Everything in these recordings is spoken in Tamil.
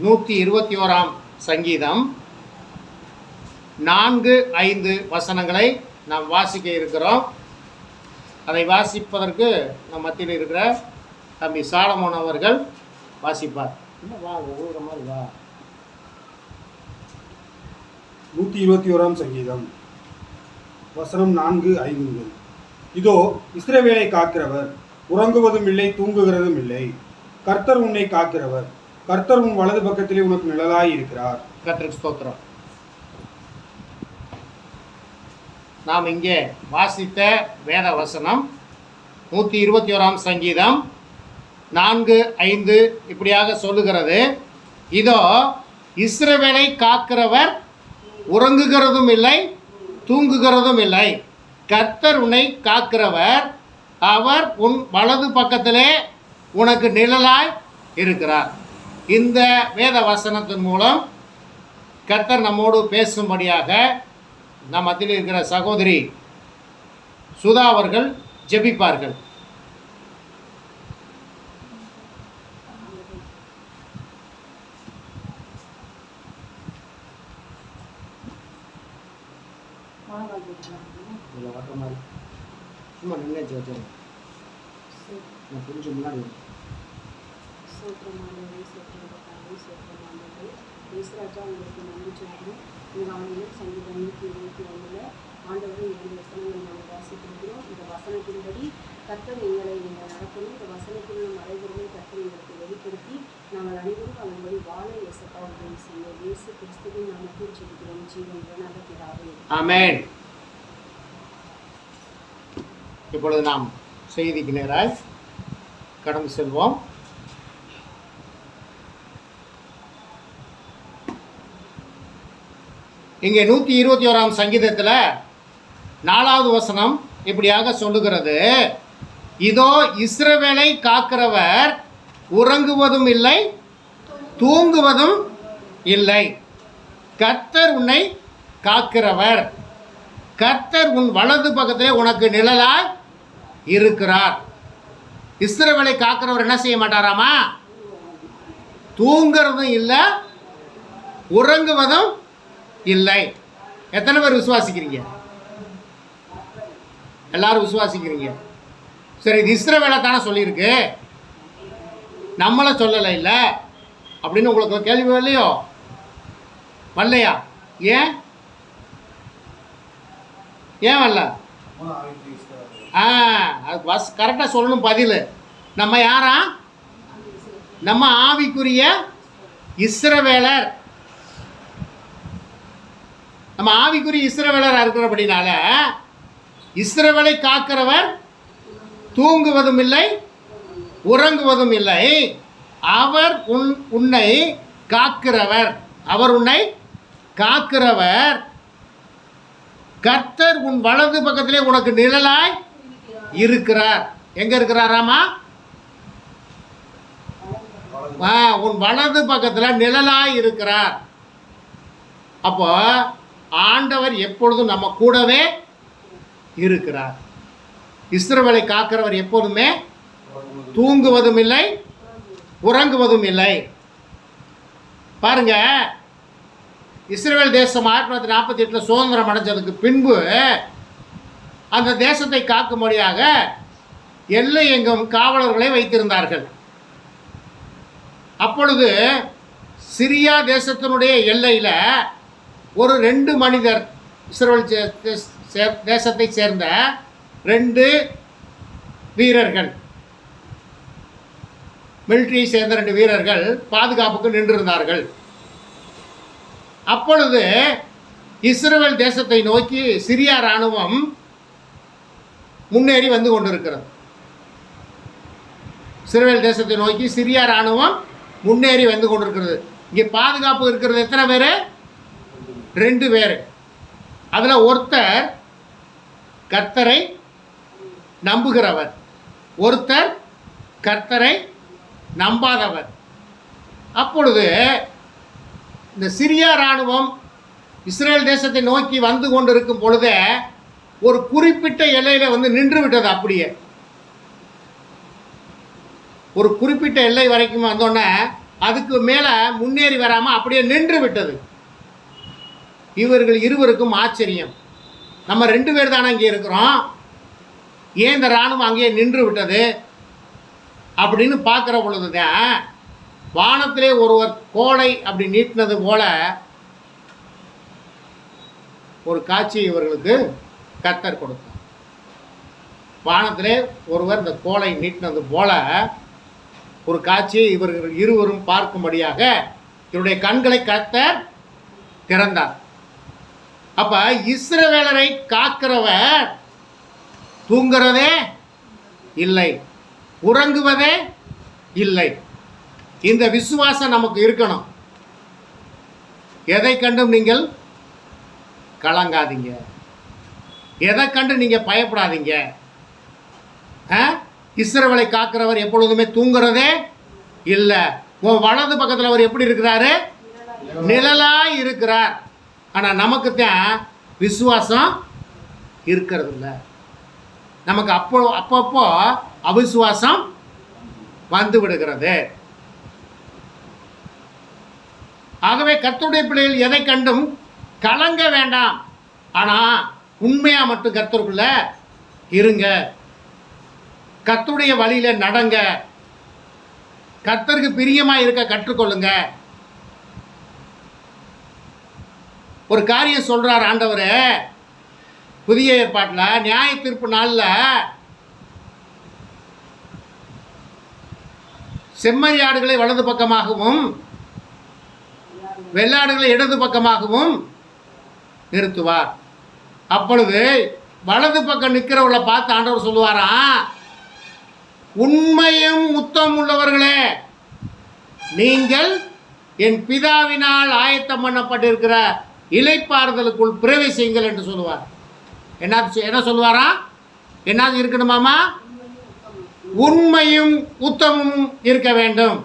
121 சங்கீதம் 4-5 வசனங்களை நாம் வாசிக்க இருக்கிறோம். அதை வாசிப்பதற்கு நம் மத்தியில் இருக்கிற தம்பி சாலமோன் அவர்கள் வாசிப்பார். வா ஒவ்வொரு மாதிரி வா. 121 சங்கீதம் வசனம் 4-5 முதல். இதோ இஸ்ரவேலை காக்கிறவர், உறங்குவதும் இல்லை தூங்குகிறதும் இல்லை. கர்த்தர் உன்னை காக்கிறவர், கர்த்தர் உன் வலது பக்கத்திலே உனக்கு நிழலாய் இருக்கிறார். கர்த்தருக்கு ஸ்தோத்திரம். நாம் இங்கே வாசித்த வேத வசனம் 121 சங்கீதம் 4-5 இப்படியாக சொல்லுகிறது. இதோ இஸ்ரவேலை காக்கிறவர், உறங்குகிறதும் இல்லை தூங்குகிறதும் இல்லை. கர்த்தர் உன்னை காக்கிறவர், அவர் உன் வலது பக்கத்திலே உனக்கு நிழலாய் இருக்கிறார். இந்த வேத வசனத்தின் மூலம் கர்த்தர் நம்மோடு பேசும்படியாக நம் மத்தியில் இருக்கிற சகோதரி சுதா அவர்கள் ஜெபிப்பார்கள். சும்மா நின்று கொஞ்சம் முன்னாடி சங்கீதம் 121 ஆண்டவரை 2 வசனங்கள் நாம் வாசிக்கிறோம். இந்த வசனத்தின்படி கர்த்தர் எங்களை நீங்கள் நடத்தணும். இந்த வசனத்தில் மறைபொருளை கர்த்தர் எங்களுக்கு வெளிப்படுத்தி நாங்கள் அனைவரும் அதன்படி வாழ இயேசப்பா உதவி செய்ய இயேசு கிறிஸ்துவின் நாமத்தில் ஜெபிக்கிறோம் ஜீவன் பிதாவே. ஆமென். இப்பொழுது நாம் செய்திக்கு நேராய் கடந்து செல்வோம். இங்கே 121 சங்கீதத்தில் 4வது வசனம் இப்படியாக சொல்லுகிறது. இதோ இஸ்ரவேலை காக்கிறவர், உறங்குவதும் இல்லை தூங்குவதும் இல்லை. கர்த்தர் உன்னை காக்கிறவர், கர்த்தர் உன் வலது பக்கத்திலே உனக்கு நிழலாய் இருக்கிறார். இஸ்ரவேலை காக்கிறவர் என்ன செய்ய மாட்டாராமா? தூங்குறதும் இல்லை உறங்குவதும் இல்லை. எத்தனை பேர் விசுவாசிக்கிறீங்க? எல்லாரும் விசுவாசிக்கிறீங்க. சரி, இது இஸ்ரவேலை தானே சொல்லியிருக்கு, நம்மளை சொல்லலை இல்லை அப்படின்னு உங்களுக்கு கேள்வி வரலையோ? வரலையா? ஏன் வரல? அது கரெக்டாக சொல்லணும் பதில். நம்ம யாரா? நம்ம ஆவிக்குரிய இஸ்ரவேலர். நம்ம ஆவிக்குரிய இஸ்ரவேலராக இருக்கிறபடினால இஸ்ரவேலை காக்கிறவர் தூங்குவதும் இல்லை உறங்குவதும் இல்லை. அவர் உன்னை காக்கிறவர், அவர் உன்னை காக்கிறவர். கர்த்தர் உன் வலது பக்கத்திலே உனக்கு நிழலாய் இருக்கிறார். எங்க இருக்கிறாராமா? உன் வலது பக்கத்தில் நிழலாய் இருக்கிறார். அப்போ ஆண்டவர் எப்பொழுதும் நம்ம கூடவே இருக்கிறார். இஸ்ரவேலை காக்கிறவர் எப்போதுமே தூங்குவதும் இல்லை உறங்குவதும் இல்லை. பாருங்க, இஸ்ரவேல் தேசம் 1948 சுதந்திரம் அடைஞ்சதுக்கு பின்பு அந்த தேசத்தை காக்கும்படியாக எல்லை எங்கும் காவலர்களை வைத்திருந்தார்கள். அப்பொழுது சிரியா தேசத்தினுடைய எல்லையில் ஒரு 2 மனிதர், இஸ்ரவேல் தேசத்தை சேர்ந்த 2 வீரர்கள், மிலிட்டரியை சேர்ந்த 2 வீரர்கள் பாதுகாப்புக்கு நின்றிருந்தார்கள். அப்பொழுது இஸ்ரவேல் தேசத்தை நோக்கி சிரியா இராணுவம் முன்னேறி வந்து கொண்டிருக்கிறது. இஸ்ரவேல் தேசத்தை நோக்கி சிரியா இராணுவம் முன்னேறி வந்து கொண்டிருக்கிறது. இங்கே பாதுகாப்பு இருக்கிறது எத்தனை பேர்? 2 பேர். அதில் ஒருத்தர் கர்த்தரை நம்புகிறவர், ஒருத்தர் கர்த்தரை நம்பாதவர். அப்பொழுது இந்த சிரியா இராணுவம் இஸ்ரேல் தேசத்தை நோக்கி வந்து கொண்டிருக்கும் பொழுதே ஒரு குறிப்பிட்ட எல்லையில் வந்து நின்று விட்டது. அப்படியே ஒரு குறிப்பிட்ட எல்லை வரைக்கும் வந்தோடனே அதுக்கு மேலே முன்னேறி வராமல் அப்படியே நின்று விட்டது. இவர்கள் இருவருக்கும் ஆச்சரியம், நம்ம 2 பேர் தானே இங்கே இருக்கிறோம், ஏன் இந்த இராணுவம் அங்கேயே நின்று விட்டது அப்படின்னு பார்க்குற பொழுது தான் வானத்திலே ஒருவர் கோலை அப்படி நீட்டினது போல ஒரு காட்சியை இவர்களுக்கு கர்த்தர் கொடுத்தார். வானத்திலே ஒருவர் இந்த கோலை நீட்டினது போல ஒரு காட்சியை இவர்கள் இருவரும் பார்க்கும்படியாக இவருடைய கண்களை கர்த்தர் திறந்தார். அப்ப இஸ்ரவேலரை காக்கிறவர் தூங்குறதே இல்லை, உறங்குவதே இல்லை. இந்த விசுவாசம் நமக்கு இருக்கணும். எதை கண்டும் நீங்கள் கலங்காதீங்க, எதை கண்டு நீங்கள் பயப்படாதீங்க. இஸ்ரவேலை காக்கிறவர் எப்பொழுதுமே தூங்குறதே இல்லை. உன் வலது பக்கத்தில் அவர் எப்படி இருக்கிறாரு? நிழலாய் இருக்கிறார். ஆனால் நமக்கு தான் விசுவாசம் இருக்கிறது இல்லை. நமக்கு அப்பப்போ அவிசுவாசம் வந்து விடுகிறது. ஆகவே கர்த்தருடைய பிள்ளைகள் எதை கண்டும் கலங்க வேண்டாம். ஆனால் உண்மையாக மட்டும் கர்த்தருக்குள்ள இருங்க, கர்த்தருடைய வழியில் நடங்க, கர்த்தருக்கு பிரியமாக இருக்க கற்றுக்கொள்ளுங்க. ஒரு காரியம் சொல்கிறார் ஆண்டவர் புதிய ஏற்பாட்டில், நியாய தீர்ப்பு நாளில் செம்மறியாடுகளை வலது பக்கமாகவும் வெள்ளாடுகளை இடது பக்கமாகவும் நிறுத்துவார். அப்பொழுது வலது பக்கம் நிற்கிறவர்களை பார்த்து ஆண்டவர் சொல்லுவாராம், உண்மையும் உத்தம் உள்ளவர்களே, நீங்கள் என் பிதாவினால் ஆயத்தம் பண்ணப்பட்டிருக்கிற இளைப்பாறுதலுக்குள் பிரவேசியுங்கள் என்று சொல்லுவார். என்ன சொல்லுவாரா? என்ன இருக்கணுமாமா? உண்மையும் உத்தமும் இருக்க வேண்டும்.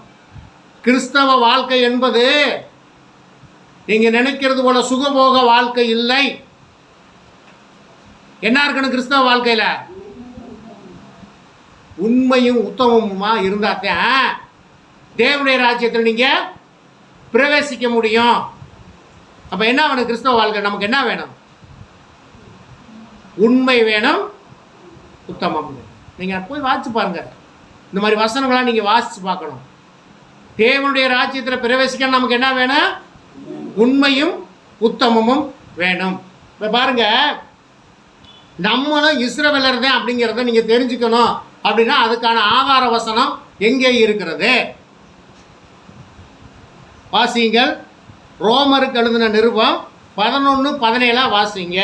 கிறிஸ்தவ வாழ்க்கை என்பது நீங்கள் நினைக்கிறது போல சுகபோக வாழ்க்கை இல்லை. என்ன இருக்கணும் கிறிஸ்தவ வாழ்க்கையில்? உண்மையும் உத்தமமுமா இருந்தாத்தான் தேவனுடைய ராஜ்யத்தில் நீங்கள் பிரவேசிக்க முடியும். அப்போ என்ன வேணும் கிறிஸ்தவ வாழ்க்கை? நமக்கு என்ன வேணும்? உண்மை வேணும், உத்தமம். நீங்கள் போய் வாசித்து பாருங்கள், இந்த மாதிரி வசனங்களாம் நீங்கள் வாசித்து பார்க்கணும். தேவனுடைய ராஜ்யத்தில் பிரவேசிக்க நமக்கு என்ன வேணும்? உண்மையும் உத்தமமும் வேணும். இப்போ பாருங்கள், நம்மளும் இஸ்ரவேலர் தான் அப்படிங்கிறத நீங்கள் தெரிஞ்சுக்கணும். அப்படின்னா அதுக்கான ஆதார வசனம் எங்கே இருக்கிறது? வாசிங்கள். ரோமருக்கு எழுதின நிருபம் 11:17 வாசிங்க.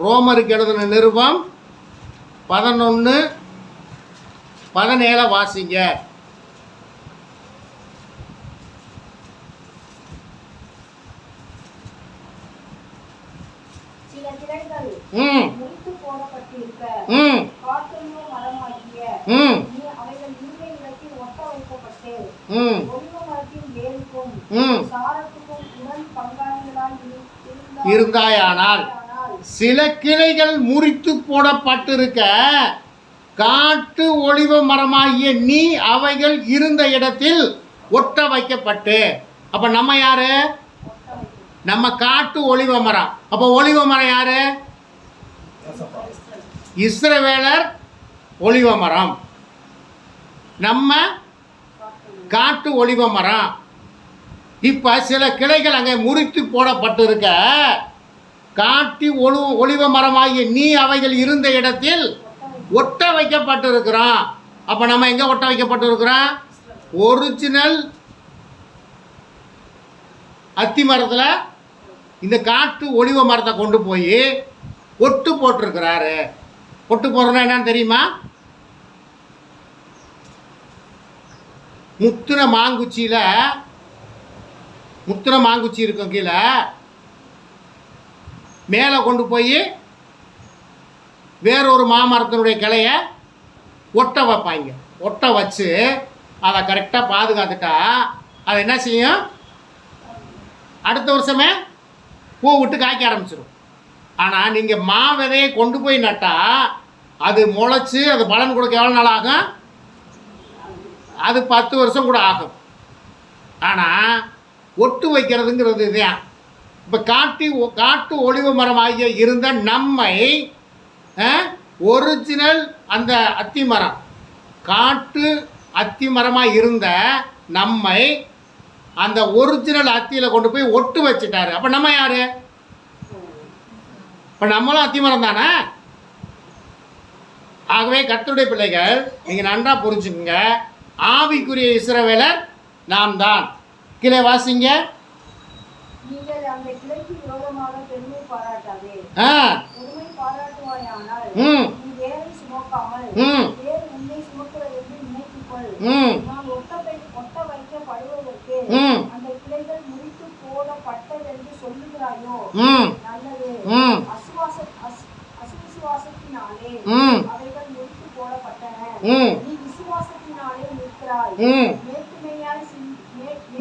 ரோமருக்கு எழுதின நிருபம் 11:17 வாசிங்க. இருந்தாயானால் சில கிளைகள் முறித்து போடப்பட்டிருக்க காட்டு ஒலிவ மரமாகிய நீ அவைகள் இருந்த இடத்தில் ஒட்ட வைக்கப்பட்டு. அப்ப நம்ம யாரு? நம்ம காட்டு ஒலிவ மரம். அப்போ ஒலிவ மரம் யாரு? இஸ்ரவேலர் ஒலிவ மரம், நம்ம காட்டு ஒலிவ மரம். இப்போ சில கிளைகள் அங்கே முறித்து போடப்பட்டிருக்க காட்டி ஒலிவ மரமாகிய நீ அவைகள் இருந்த இடத்தில் ஒட்ட வைக்கப்பட்டிருக்கிறோம். அப்போ நம்ம எங்கே ஒட்ட வைக்கப்பட்டிருக்கிறோம்? ஒரிஜினல் அத்தி மரத்தில் இந்த காட்டு ஒலிவ மரத்தை கொண்டு போய் ஒட்டு போட்டிருக்கிறாரு. ஒட்டு போடுறோன்னா என்னன்னு தெரியுமா? முத்தின மாங்குச்சி இருக்கும், கீழே மேலே கொண்டு போய் வேறொரு மாமரத்தினுடைய கிளையை ஒட்ட வைப்பாங்க. ஒட்ட வச்சு அதை கரெக்டாக பாதுகாத்துட்டா அதை என்ன செய்யும்? அடுத்த வருஷமே பூ விட்டு காய்க்க ஆரம்பிச்சிடும். ஆனால் நீங்கள் விதையை கொண்டு போய் நட்டால் அது முளைச்சி அது பலன் கொடுக்க எவ்வளோ நாள் ஆகும்? அது 10 வருஷம் கூட ஆகும். ஆனால் ஒட்டு வைக்கிறதுங்கிறது இதுதான். இப்போ காட்டு ஒளிவு மரமாகிய இருந்த நம்மை ஒரிஜினல் அந்த அத்தி மரம், காட்டு அத்தி மரமாக இருந்த நம்மை அந்த ஒரிஜினல் அத்தியில் கொண்டு போய் ஒட்டு வச்சுட்டாரு. அப்போ நம்ம யார்? இப்போ நம்மளும் அத்தி மரம் தானே. ஆகவே கர்த்தருடைய பிள்ளைகள், நீங்கள் நன்றாக புரிஞ்சுக்குங்க, ஆவிக்குரிய இஸ்ரவேலர் நாம் தான். கீழே வாசிங்க. நீங்கள் அந்த கிளைக்கு விரோதமாக பெருமை பாராட்டாதே. பெருமை பாராட்டுவாயானால் நீ வேரை சுமக்காமல் வேறு உன்னை சுமக்கிறது என்று நினைத்துக்கொள். நான் ஒட்ட வைக்கப்படுவதற்கு அந்த கிளைகள் முறித்து போடப்பட்டதென்று சொல்லுகிறாயோ? நல்லது. அசுவிசுவாசத்தினாலே அவைகள் முறித்து போடப்பட்டன. நீ விசுவாசத்தினாலே நிற்கிறாய்.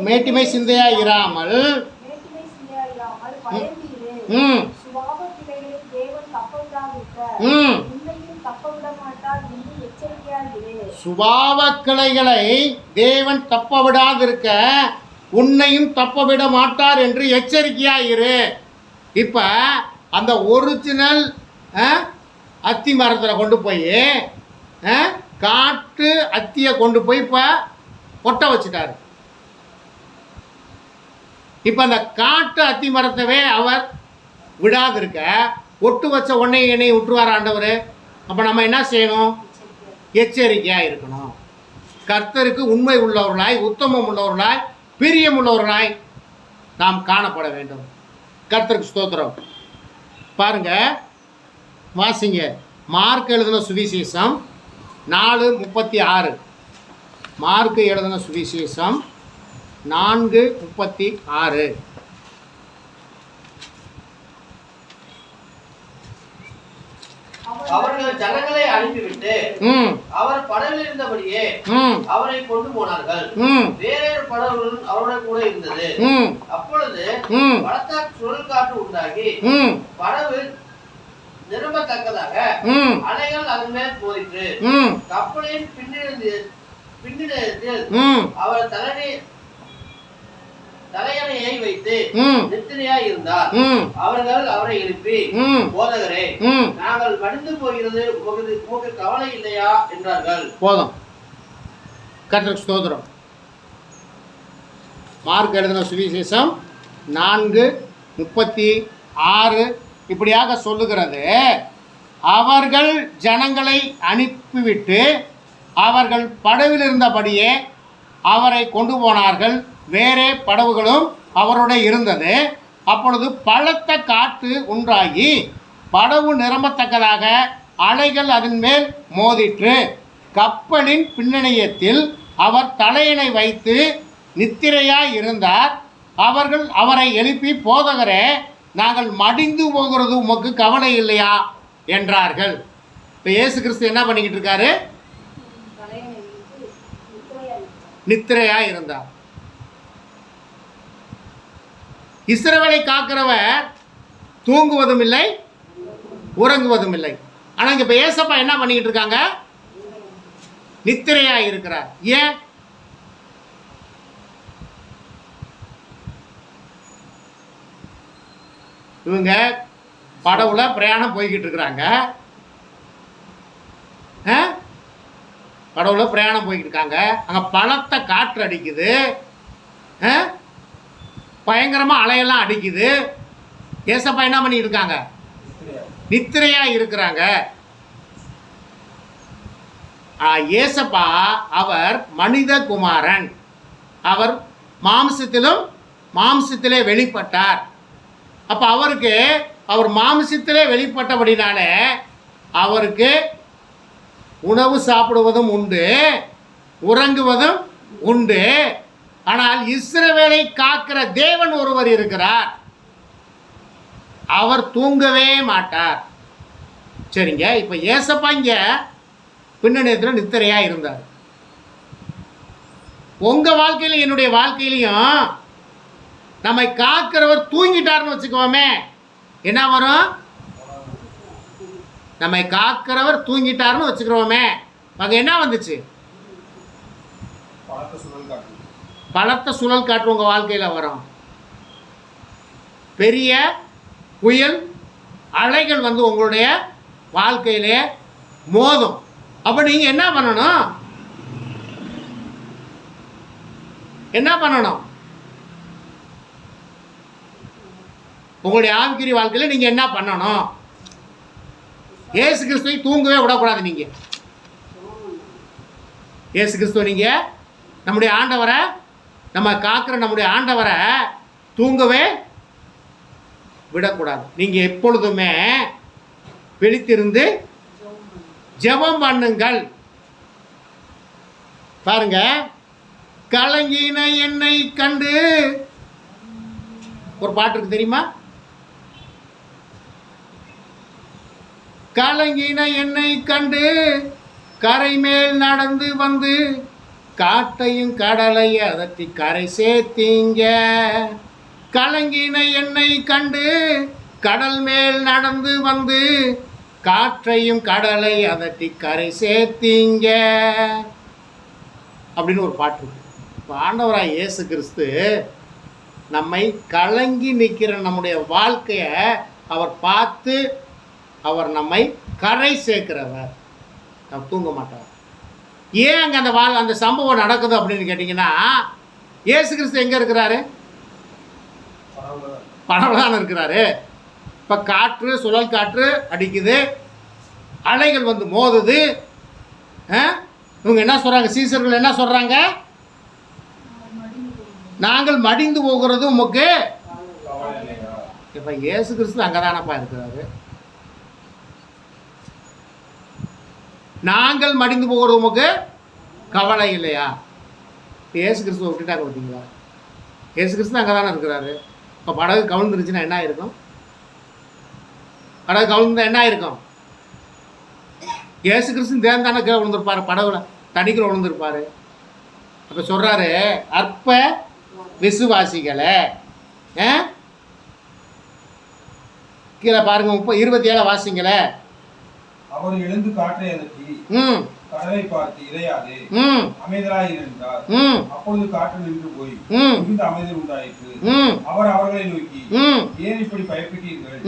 மேட்டிமை சிந்தையா இராமல் சுபாவ கிளைகளை தேவன் தப்ப விடாதிருக்க உன்னையும் தப்ப விட மாட்டார் என்று எச்சரிக்கையாயிரு. இப்ப அந்த ஒரிஜினல் அத்தி மரத்தில் கொண்டு போய் காட்டு அத்தியை கொண்டு போய் இப்போ ஒட்ட வச்சுட்டாரு. இப்போ அந்த காட்டு அத்தி மரத்தவே அவர் விடாதிருக்க ஒட்டு வச்ச உடனே என்னை விட்டுருவார் ஆண்டவர். அப்போ நம்ம என்ன செய்யணும்? எச்சரிக்கையாக இருக்கணும். கர்த்தருக்கு உண்மை உள்ளவர்களாய், உத்தமம் உள்ளவர்களாய், பிரியம் உள்ளவர்களாய் நாம் காணப்பட வேண்டும். கர்த்தருக்கு ஸ்தோத்திரம். பாருங்க, வாசிங்க. மார்க் எழுதின சுவிசேஷம் 4:36. மார்க் எழுதின சுவிசேஷம் 4:36. அவர்கள் ஜனங்களை அனுப்பிவிட்டு அவர் படவில் இருந்தபடியே அவரை கொண்டு போனார்கள். வேறொரு படவுடன் அவருடன் கூட இருந்தது. அப்பொழுது பலத்த சுழல் காற்று உண்டாகி படவு நிரம்பத்தக்கதாக அலைகள் அதன் மேல் போயிற்று. கப்பலின் பின்னிடத்தில் அவர் தலையணையை வைத்து நித்திரையாய் இருந்தார். அவர்கள் அவரை எழுப்பி, போதகரே, நாங்கள் மடிந்து போகிறது உமக்கு கவலை இல்லையா என்றார்கள். போதும். கர்த்தருக்கு ஸ்தோத்திரம். மார்க் எழுதின சுவிசேஷம் 4:36 இப்படியாக சொல்லுகிறது. அவர்கள் ஜனங்களை அனுப்பிவிட்டு அவர்கள் படவில் இருந்தபடியே அவரை கொண்டு போனார்கள். வேறே படவுகளும் அவருடைய இருந்தது. அப்பொழுது பலத்த காற்று உண்டாகி படவு நிரம்பத்தக்கதாக அலைகள் அதன் மேல் மோதிற்று. கப்பலின் பின்னணியத்தில் அவர் தலையணை வைத்து நித்திரையாய் இருந்தார். அவர்கள் அவரை எழுப்பி, போதகரே, நாங்கள் மடிந்து போகிறது உமக்கு கவலை இல்லையா என்றார்கள். இப்போ இயேசு கிறிஸ்து என்ன பண்ணிக்கிட்டு இருக்காரு? நித்திரையாய் இருந்தார். இஸ்ரவேலை காக்கிறவர் தூங்குவதும் இல்லை, உறங்குவதும் இல்லை. ஆனால் இங்கே இப்போ ஏசப்பா என்ன பண்ணிக்கிட்டு இருக்காங்க? நித்திரையாக இருக்கிறார். ஏன்? இவங்க படவுல பிரயாணம் போய்கிட்டு இருக்கிறாங்க. படவுல பிரயாணம் போய்கிட்டு இருக்காங்க. அங்கே பலத்த காற்று அடிக்குது, பயங்கரமாக அலையெல்லாம் அடிக்குது. ஏசப்பா என்ன பண்ணிட்டு இருக்காங்க? நித்திரையாக இருக்கிறாங்க. ஏசப்பா அவர் மனித குமாரன். அவர் மாம்சத்திலே வெளிப்பட்டார். அப்போ அவர் மாம்சத்திலே வெளிப்பட்டபடினாலே அவருக்கு உணவு சாப்பிடுவதும் உண்டு, உறங்குவதும் உண்டு. ஆனால் இஸ்ரவேலை காக்கிற தேவன் ஒருவர் இருக்கிறார். அவர் தூங்கவே மாட்டார். சரிங்க. இப்போ ஏசப்பா இங்க பின்னணியத்தில் நித்திரையாக இருந்தார். உங்கள் வாழ்க்கையிலும் என்னுடைய வாழ்க்கையிலையும் நம்மை காக்கிறவர் தூங்கிட்டார்னு வச்சுக்கோமே, என்ன வரும்? நம்மை காக்கிறவர் தூங்கிட்டார்னு வச்சுக்கிறோமே, அங்கே என்ன வந்துச்சு? பலத்த சுழல் காற்று உங்கள் வாழ்க்கையில் வரும். பெரிய புயல் அலைகள் வந்து உங்களுடைய வாழ்க்கையிலே மோதும். அப்போ நீங்கள் என்ன பண்ணணும்? என்ன பண்ணணும்? உங்களுடைய ஆவிக்குரிய வாழ்க்கையில் நீங்கள் என்ன பண்ணணும்? இயேசு கிறிஸ்துவை தூங்கவே விடக்கூடாது. நீங்கள் இயேசு கிறிஸ்துவ நீங்கள் நம்முடைய ஆண்டவரை, நம்ம காக்கிற நம்முடைய ஆண்டவரை தூங்கவே விடக்கூடாது. நீங்கள் எப்பொழுதுமே விழித்திருந்து ஜெபம் பண்ணுங்கள். பாருங்க, கலங்கின என்னை கண்டு ஒரு பாட்டு இருக்கு தெரியுமா? கலங்கின என்னை கண்டு கரை மேல் நடந்து வந்து காட்டையும் கடலை அதட்டி கரை சேர்த்தீங்க. கலங்கின என்னை கண்டு கடல் மேல் நடந்து வந்து காற்றையும் கடலை அதட்டி கரை சேர்த்தீங்க அப்படின்னு ஒரு பாட்டு இருக்கு. இப்போ ஆண்டவராய் இயேசு கிறிஸ்து நம்மை கலங்கி நிற்கிற நம்முடைய வாழ்க்கையை அவர் பார்த்து அவர் நம்மை கரை சேர்க்கிறவர். நம்ம தூங்க மாட்டார். ஏன் அங்கே அந்த சம்பவம் நடக்குது அப்படின்னு கேட்டிங்கன்னா, இயேசு கிறிஸ்து எங்கே இருக்கிறாரு? படவில் தான் இருக்கிறாரு. இப்போ காற்று, சுழல் காற்று அடிக்குது, அலைகள் வந்து மோதுது. இவங்க என்ன சொல்கிறாங்க? சீசர்கள் என்ன சொல்கிறாங்க? நாங்கள் மடிந்து போகிறது உமக்கு. இப்போ இயேசு கிறிஸ்து அங்கே தானப்பா இருக்கிறாரு. நாங்கள் மடிந்து போகிறது உமக்கு கவலை இல்லையா? இயேசு கிறிஸ்துவை விட்டுட்டாங்க பார்த்தீங்களா? இயேசு கிறிஸ்து அங்கே தானே இருக்கிறாரு. இப்போ படகு கவிழ்ந்துருச்சுன்னா என்ன இருக்கும்? படகு கவிழ்ந்தா என்ன இருக்கும்? இயேசு கிறிஸ்து தேர்ந்தானே கீழே விழுந்திருப்பாரு, படகுல தண்ணிக்குள்ள விழுந்திருப்பாரு. அப்போ சொல்கிறாரு, அற்ப விசுவாசிகளை கீழே பாருங்க, 27 வாசிங்களே. அவர் எழுந்து காற்றை அதட்டி கடலை பார்த்து இறையாதே அமைதலாய் இருந்தார். அப்பொழுது காற்று நின்று போய் மிகுந்த அமைதல் உண்டாயிற்று. அவர் அவர்களை நோக்கி, ஏன் இப்படி பயப்பட்டீர்கள்?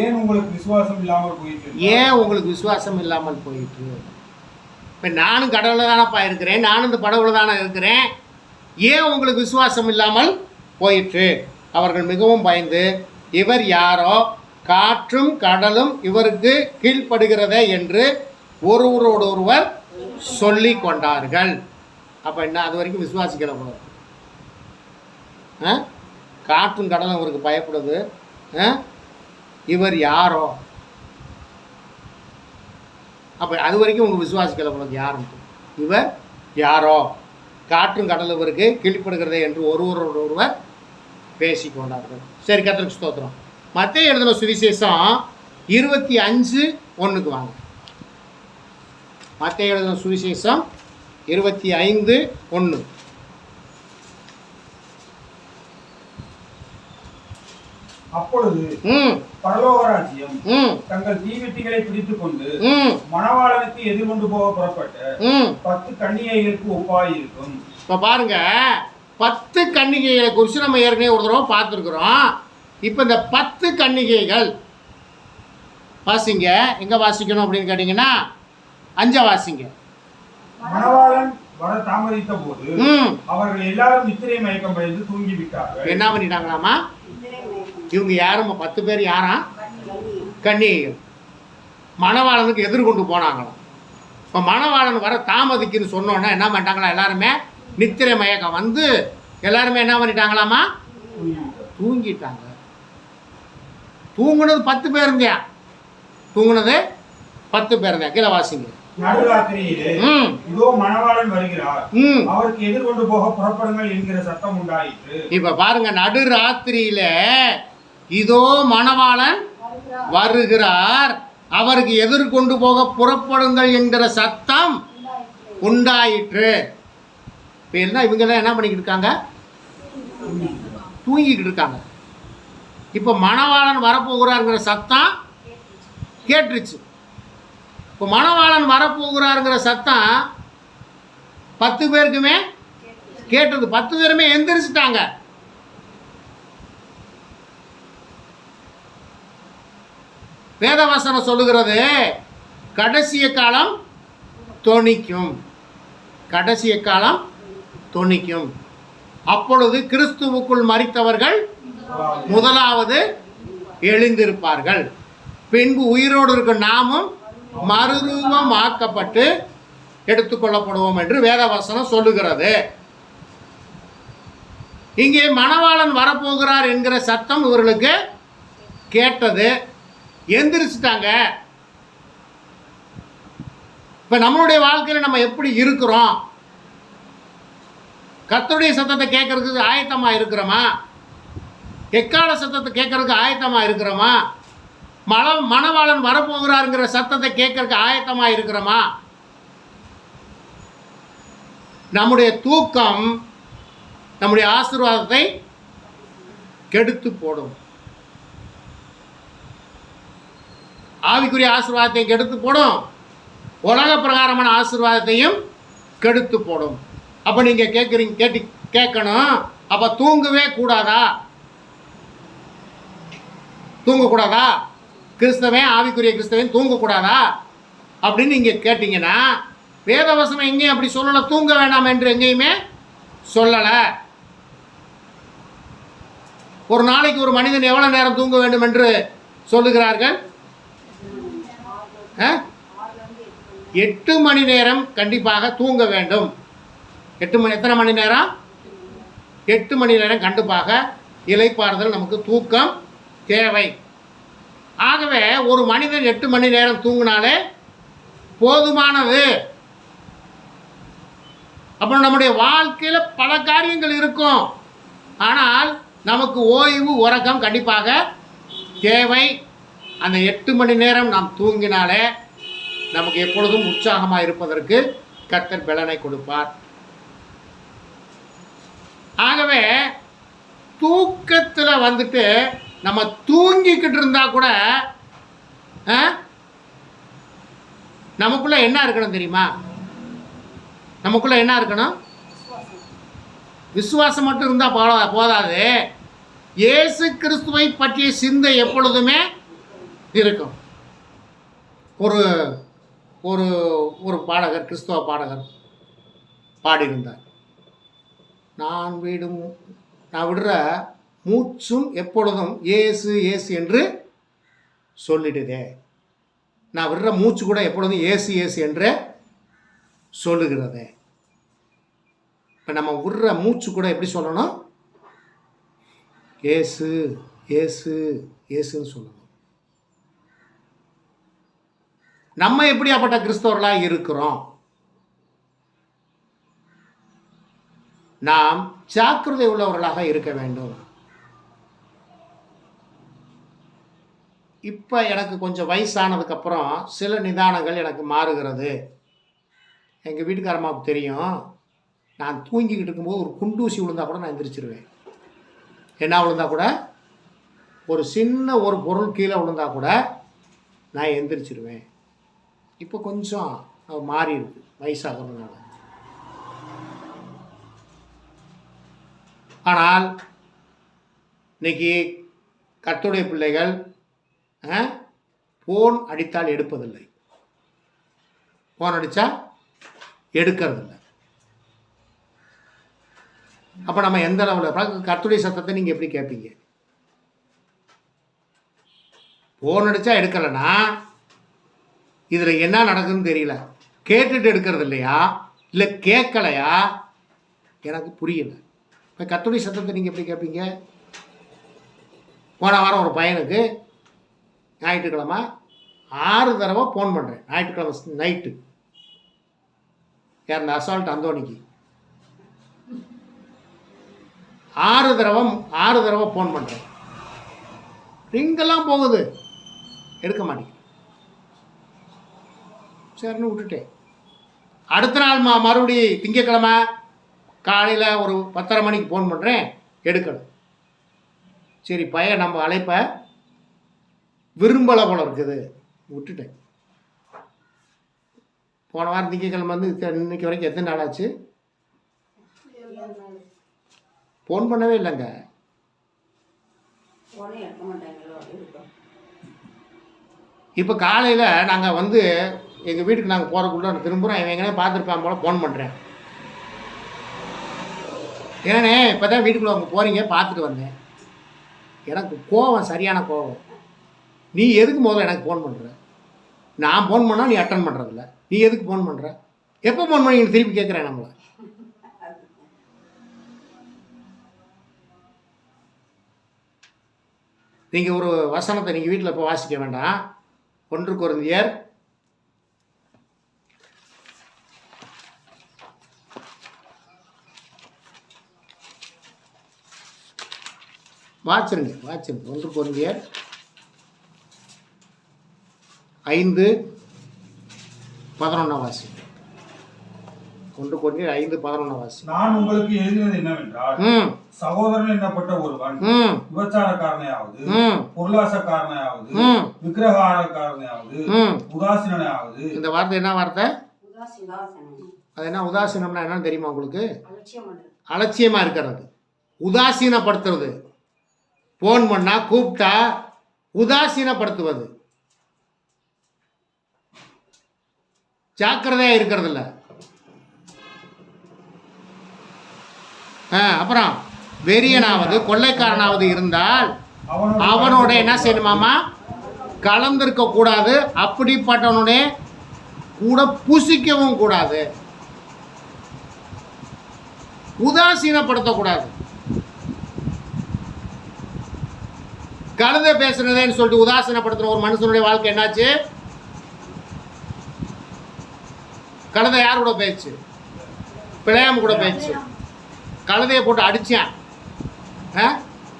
ஏன் உங்களுக்கு விசுவாசம் இல்லாமல் போயிற்று? ஏன் உங்களுக்கு விசுவாசம் இல்லாமல் போயிற்று? இப்போ நானும் கடவுள தானப்பா இருக்கிறேன், நானும் இந்த படவுல தானே இருக்கிறேன். ஏன் உங்களுக்கு விசுவாசம் இல்லாமல் போயிற்று? அவர்கள் மிகவும் பயந்து, இவர் யாரோ, காற்றும் கடலும் இவருக்கு கீழ்ப்படுகிறதே என்று ஒருவரோடு ஒருவர் சொல்லி கொண்டார்கள். அப்போ என்ன, அது வரைக்கும் விசுவாசிக்கல போல. காற்றும் கடலும் இவருக்கு பயப்படுது, இவர் யாரோ. அப்போ அது வரைக்கும் உங்கள் விசுவாசிக்கல போல யாருன்ட்டு. இவர் யாரோ, காற்றும் கடல் இவருக்கு கீழ்ப்படுகிறதே என்று ஒருவரோடு ஒருவர் பேசி கொண்டார்கள். சரி, கர்த்தருக்கு ஸ்தோத்திரம். மத்தேயு எழுதின சுவிசேஷம் 25:1 வாங்க. மத்தேயு எழுதின சுவிசேஷம் 25:1. அப்பொழுது பரலோக ராஜ்யம் தங்கள் தீவெட்டிகளை பிடித்துக் கொண்டு மணவாளனுக்கு எதிர்கொண்டு போக புறப்பட்ட 10 கன்னிகைகளுக்கு ஒப்பாய் இருக்கும். இப்போ பாருங்க, 10 கன்னிகைகளை குறித்து நம்ம ஏற்கனவே ஒரு தடவை பார்த்துருக்குறோம். இப்போ இந்த 10 கன்னிகைகள் வாசிங்க. எங்கே வாசிக்கணும் அப்படின்னு கேட்டிங்கன்னா 5 வாசிங்க. மணவாளன் வர தாமதித்த போது அவர்கள் எல்லாரும் நித்திரை மயக்கம் அடைந்து தூங்கி விட்டார்கள். என்ன பண்ணிட்டாங்களாமா? இவங்க யாரும் 10 பேர் யாரா? கன்னிகைகள். மணவாளனுக்கு எதிர்கொண்டு போனாங்களாம். இப்போ மணவாளன் வர தாமதிக்குன்னு சொன்னோன்னா என்ன பண்ணிட்டாங்களா? எல்லாருமே நித்திரை மயக்கம் வந்து எல்லாருமே என்ன பண்ணிட்டாங்களாமா? தூங்கிட்டாங்க. தூங்குனது 10 பேர் இருந்தியா? தூங்குனது 10 பேர் இருந்தா. கீழே வாசிங்க. நடுராத்திரியிலே இதோ மணவாளன் வருகிறார், அவருக்கு எதிர்கொண்டு போக புறப்படுங்கள் என்கிற சத்தம் உண்டாயிற்று. இப்ப பாருங்க, நடுராத்திரியில இதோ மணவாளன் வருகிறார், அவருக்கு எதிர்கொண்டு போக புறப்படுங்கள் என்கிற சத்தம் உண்டாயிற்று. இப்போ என்ன, இவங்க தான் என்ன பண்ணிக்கிட்டு இருக்காங்க? தூங்கிக்கிட்டு இருக்காங்க. இப்போ மணவாளன் வரப்போகிறாருங்கிற சத்தம் கேட்டுருச்சு. இப்போ மணவாளன் வரப்போகிறாருங்கிற சத்தம் 10 பேருக்குமே கேட்டது 10 பேருமே எந்திரிச்சிட்டாங்க. வேதவசனம் சொல்லுகிறது கடைசிய காலம் தொனிக்கும், கடைசிய காலம் தொனிக்கும். அப்பொழுது கிறிஸ்துவுக்குள் மரித்தவர்கள் முதலாவது எழுந்திருப்பார்கள். பின்பு உயிரோடு இருக்கும் நாமும் மறுரூபம் ஆக்கப்பட்டு எடுத்துக்கொள்ளப்படுவோம் என்று வேதவசனம் சொல்லுகிறது. இங்கே மணவாளன் வரப்போகிறார் என்கிற சத்தம் இவர்களுக்கு கேட்டது, எந்திரிச்சிட்டாங்க. இப்போ நம்மளுடைய வாழ்க்கையில் நம்ம எப்படி இருக்கிறோம்? கர்த்தருடைய சத்தத்தை கேட்கறதுக்கு ஆயத்தமாக இருக்கிறோமா? எக்கால சத்தத்தை கேட்கறதுக்கு ஆயத்தமாக இருக்கிறோமா? மணவாளன் வரப்போகிறாருங்கிற சத்தத்தை கேட்கறதுக்கு ஆயத்தமாக இருக்கிறோமா? நம்முடைய தூக்கம் நம்முடைய ஆசீர்வாதத்தை கெடுத்து போடும். ஆவிக்குரிய ஆசீர்வாதத்தையும் கெடுத்து போடும், உலக பிரகாரமான ஆசீர்வாதத்தையும் கெடுத்து போடும். அப்போ நீங்கள் கேட்கணும், அப்போ தூங்கவே கூடாதா? தூங்கக்கூடாதா? கிறிஸ்தவன், ஆவிக்குரிய கிறிஸ்தவன் தூங்கக்கூடாதா அப்படின்னு நீங்கள் கேட்டிங்கன்னா, வேதவசனம் எங்கேயும் அப்படி சொல்லலை. தூங்க வேண்டாம் என்று எங்கேயுமே சொல்லலை. ஒரு நாளைக்கு ஒரு மனிதன் எவ்வளோ நேரம் தூங்க வேண்டும் என்று சொல்லுகிறார்கள்? 8 மணி நேரம் கண்டிப்பாக தூங்க வேண்டும். 8 மணி, எத்தனை மணி நேரம்? 8 மணி நேரம் கண்டிப்பாக இளைப்பாறுதல், நமக்கு தூக்கம் தேவை. ஆகவே ஒரு மனிதன் 8 மணி நேரம் தூங்கினாலே போதுமானது. அப்புறம் நம்முடைய வாழ்க்கையில் பல காரியங்கள் இருக்கும், ஆனால் நமக்கு ஓய்வு, உறக்கம் கண்டிப்பாக தேவை. அந்த 8 மணி நேரம் நாம் தூங்கினாலே நமக்கு எப்பொழுதும் உற்சாகமாக இருப்பதற்கு கர்த்தர் பலனை கொடுப்பார். ஆகவே தூக்கத்தில் வந்துட்டு நம்ம தூங்கிக்கிட்டு இருந்தால் கூட நமக்குள்ளே என்ன இருக்கணும் தெரியுமா? நமக்குள்ளே என்ன இருக்கணும்? விசுவாசம் மட்டும் இருந்தால் போதாது, இயேசு கிறிஸ்துவை பற்றிய சிந்தை எப்பொழுதுமே இருக்கும். ஒரு ஒரு ஒரு பாடகர், கிறிஸ்துவ பாடகர் பாடியிருந்தார், நான் விடுற மூச்சும் எப்பொழுதும் இயேசு இயேசு என்று சொல்லிடுதே. நான் விடுற மூச்சு கூட எப்பொழுதும் இயேசு இயேசு என்று சொல்லுகிறதே. இப்போ நம்ம விடுற மூச்சு கூட எப்படி சொல்லணும்? இயேசு இயேசு இயேசுன்னு சொல்லணும். நம்ம எப்படியாப்பட்ட கிறிஸ்தவர்களாக இருக்கிறோம்? நாம் ஜாக்கிரதை உள்ளவர்களாக இருக்க வேண்டும். இப்போ எனக்கு கொஞ்சம் வயசானதுக்கப்புறம் சில நிதானங்கள் எனக்கு மாறுகிறது. எங்கள் வீட்டுக்காரம்மாவுக்கு தெரியும், நான் தூங்கிக்கிட்டு இருக்கும்போது ஒரு குண்டூசி விழுந்தால் கூட நான் எந்திரிச்சிருவேன். என்ன விழுந்தால் கூட, ஒரு சின்ன ஒரு பொருள் கீழே விழுந்தால் கூட நான் எந்திரிச்சிருவேன். இப்போ கொஞ்சம் மாறி இருக்கு வயசாகிறதுனால. ஆனால் இன்னைக்கு கர்த்தருடைய பிள்ளைகள் ஃபோன் அடித்தால் எடுப்பதில்லை, ஃபோன் அடித்தா எடுக்கிறதில்லை. அப்போ நம்ம எந்த அளவில் கர்த்தருடைய சத்தத்தை நீங்கள் எப்படி கேட்பீங்க? ஃபோன் அடித்தா எடுக்கலைன்னா இதில் என்ன நடக்குதுன்னு தெரியல. கேட்டுட்டு எடுக்கிறது இல்லையா, இல்லை கேட்கலையா, எனக்கு புரியலை. இப்போ கர்த்தருடைய சத்தத்தை நீங்கள் எப்படி கேட்பீங்க? போன வாரம் ஒரு பையனுக்கு ஞாயிற்றுக்கிழமை 6 தடவை ஃபோன் பண்ணுறேன். ஞாயிற்றுக்கிழமை நைட்டு யார், இந்த அசால்ட் அந்தோனிக்கு 6 தடவை ஃபோன் பண்ணுறேன். ரிங்கெல்லாம் போகுது, எடுக்க மாட்டேங்குது. சரின்னு விட்டுட்டேன். அடுத்த நாள் மறுபடியும் திங்கக்கிழமை காலையில் ஒரு 10:30 மணிக்கு ஃபோன் பண்ணுறேன், எடுக்கணும். சரி, பையன் நம்ம அழைப்பை விரும்பலை போல இருக்குது, விட்டுட்டேன். போன வாரம் திங்கக்கிழமை வந்து இன்னைக்கு வரைக்கும் எத்தனை நாள் ஆச்சு? ஃபோன் பண்ணவே இல்லைங்க. உடனே எடுக்க மாட்டாங்களோ இருக்கும். இப்போ காலையில் நாங்கள் வந்து எங்கள் வீட்டுக்கு நாங்கள் போகிறக்குள்ள திரும்புகிறோம். இவன் எங்கேனா பார்த்துருப்பான் போல் ஃபோன் பண்ணுறேன். ஏன்னே இப்போ தான் வீட்டுக்குள்ளே அவங்க போகிறீங்க பார்த்துட்டு வந்தேன். எனக்கு கோவம், சரியான கோவம். நீ எதுக்கு முதல்ல எனக்கு ஃபோன் பண்ணுற? நான் ஃபோன் பண்ணால் நீ அட்டன் பண்ணுறதில்ல. நீ எதுக்கு ஃபோன் பண்ணுற? எப்போ ஃபோன் பண்ணி திருப்பி கேட்குறேன் நம்மளை. நீங்கள் ஒரு வசனத்தை நீங்கள் வீட்டில் இப்போ வாசிக்க வேண்டாம். 1 கொரிந்தியர் வாச்சிருங்க 1 கொரிந்தியர் 5:11 வாசி. 1 கொரிந்தியர் 5:11 வாசி. நான் உங்களுக்கு எழுதினது என்னவென்றால், சகோதரன் என்னப்பட்ட ஒருவன் விபச்சாரக்காரனையாவது, பொருளாசக்காரனையாவது, விக்கிரகாரக்காரனையாவது, உதாசீனாவது. இந்த வார்த்தை என்ன வார்த்தை? அது என்ன உதாசீனம்னா என்னன்னு தெரியுமா உங்களுக்கு? அலட்சியமா இருக்கிறது, உதாசீனப்படுத்துறது. ஃபோன் பண்ணா கூப்பிட்டா உதாசீனப்படுத்துவது, ஜாக்கிரதையா இருக்கிறது இல்லை. அப்புறம் வெறியனாவது கொள்ளைக்காரனாவது இருந்தால் அவனோட என்ன செய்யணுமாமா? கலந்திருக்க கூடாது. அப்படிப்பட்டவனுடைய கூட புசிக்கவும் கூடாது. உதாசீனப்படுத்தக்கூடாது. கழுதை பேசுனதேன்னு சொல்லிட்டு உதாசீனப்படுத்துற ஒரு மனுஷனுடைய வாழ்க்கை என்னாச்சு? கழுதை யார் கூட பேச்சு? பிள்ளையாம கூட பேச்சு. கழுதையை போட்டு அடித்தான்.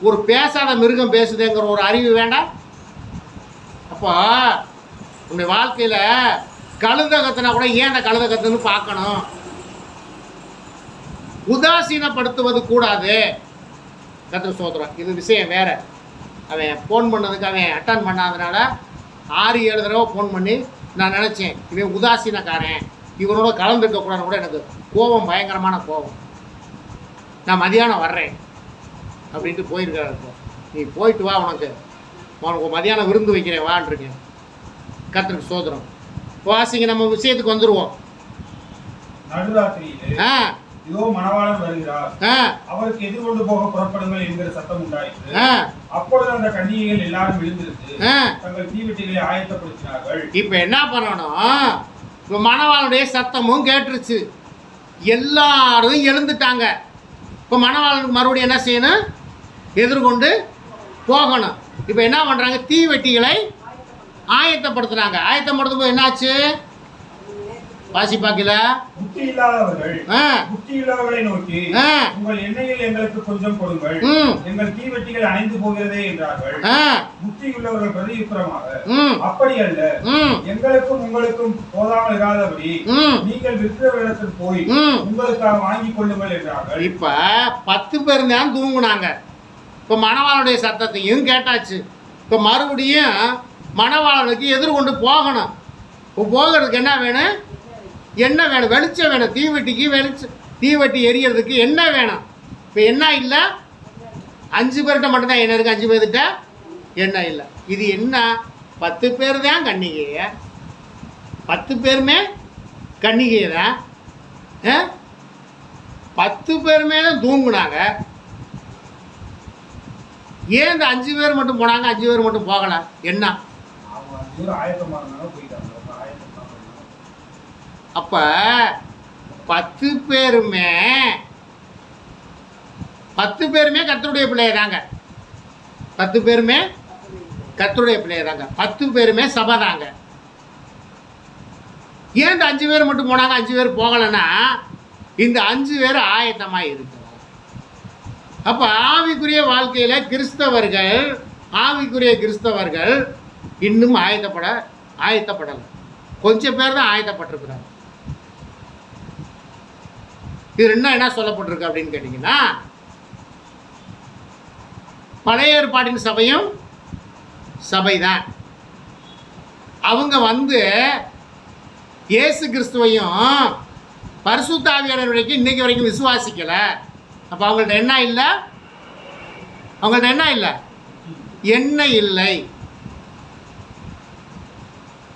ஒரு பேசாத மிருகம் பேசுதுங்கிற ஒரு அறிவு வேண்டாம்? அப்போ உன்னுடைய வாழ்க்கையில் கழுதை கத்துனா கூட ஏன் அந்த கழுதை கத்துன்னு பார்க்கணும். உதாசீனப்படுத்துவது கூடாது. கர்த்தருக்கு ஸ்தோத்திரம். இது விஷயம் வேற. அவன் ஃபோன் பண்ணதுக்கு அவன் அட்டன் பண்ணாதனால 6-7 தடவை ஃபோன் பண்ணி நான் நினச்சேன் இவன் உதாசீனக்காரன், இவனோட கலந்துருக்கக்கூடாதுன்னு கூட எனக்கு கோபம், பயங்கரமான கோபம். நான் மதியானம் வர்றேன் அப்படின்ட்டு போயிருக்காரு. இப்போ நீ போயிட்டு வா, உனக்கு மதியானம் விருந்து வைக்கிறேன் வான்ருக்கேன். கர்த்தருக்கு ஸ்தோத்திரம். வாசிங்க, நம்ம விஷயத்துக்கு வந்துடுவோம். இதோ மணவாளன் வருகிறார், அவருக்கு எதிர்கொண்டு போக புறப்படுங்கள் என்கிற சத்தம் உண்டாயிற்று. அப்பொழுது அந்த கன்னிகைகள் எல்லாரும் விழுந்திருந்து தங்கள் தீவெட்டிகளை ஆயத்தப்படுத்தினார்கள். இப்ப என்ன பண்ணணும்? இப்ப மணவாளனுடைய சத்தமும் கேட்டுருச்சு, எல்லாரும் எழுந்துட்டாங்க. இப்ப மணவாளனுக்கு மறுபடியும் என்ன செய்யணும்? எதிர்கொண்டு போகணும். இப்ப என்ன பண்றாங்க? தீவெட்டிகளை ஆயத்தப்படுத்துனாங்க. ஆயத்தப்படுத்தும் போது என்னாச்சு? வாசிப்பாக்கல புத்தி இல்லாதவர்களை நோக்கி உங்கள் எண்ணெயில் எங்களுக்கு கொஞ்சம் கொடுங்கள், எங்கள் தீவெட்டிகள் அணைந்து போகிறதே என்றார்கள். புத்தியுள்ளவர்கள் பிரதியுத்தரமாக, அப்படி அல்ல, எங்களுக்கும் உங்களுக்கும் போதாமல் இராதபடி நீங்கள் விற்கிற இடத்தில் போய் உங்களுக்காக வாங்கிக் கொள்ளுங்கள் என்றார்கள். இப்ப 10 பேர் தான் தூங்குனாங்க. இப்ப மணவாளனுடைய சத்தத்தையும் கேட்டாச்சு. இப்ப மறுபடியும் மணவாளனுக்கு எதிர்கொண்டு போகணும். இப்போ போகிறதுக்கு என்ன வேணும்? என்ன வேணும்? வெளிச்சம் வேணும். தீவெட்டிக்கு தீவெட்டி எரியறதுக்கு என்ன வேணும்? இப்போ என்ன இல்லை? 5 பேர்கிட்ட மட்டும்தான் என்ன இருக்குது, 5 பேர்கிட்ட என்ன இல்லை. இது என்ன? 10 பேர் தான் கன்னிகைய, 10 பேருமே கன்னிகையை தான். 10 பேருமே தான் தூங்குனாங்க. ஏன் இந்த 5 பேர் மட்டும் போனாங்க, 5 பேர் மட்டும் போகலை? என்ன? அப்ப 10 பேருமே கர்த்தருடைய பிள்ளைய தாங்க. 10 பேருமே கர்த்தருடைய பிள்ளைய தாங்க. 10 பேருமே சபை தாங்க. ஏன் இந்த 5 பேர் மட்டும் போனாங்க, 5 பேர் போகலைன்னா, இந்த 5 பேர் ஆயத்தமாக இருக்கிறாங்க. அப்ப ஆவிக்குரிய வாழ்க்கையில ஆவிக்குரிய கிறிஸ்தவர்கள் இன்னும் ஆயத்தப்படலை. கொஞ்சம் பேர் தான் ஆயத்தப்பட்டிருக்கிறாங்க. இது என்ன சொல்லப்பட்டிருக்கு அப்படின்னு கேட்டீங்கன்னா, பழைய ஏற்பாட்டின் சபைதான். அவங்க இயேசு கிறிஸ்துவையும் பரிசுத்த ஆவியானவரையும் இன்னைக்கு வரைக்கும் விசுவாசிக்கல. அப்போ அவங்கள்ட்ட என்ன இல்லை? அவங்கள்ட்ட என்ன இல்லை? எண்ணெய் இல்லை.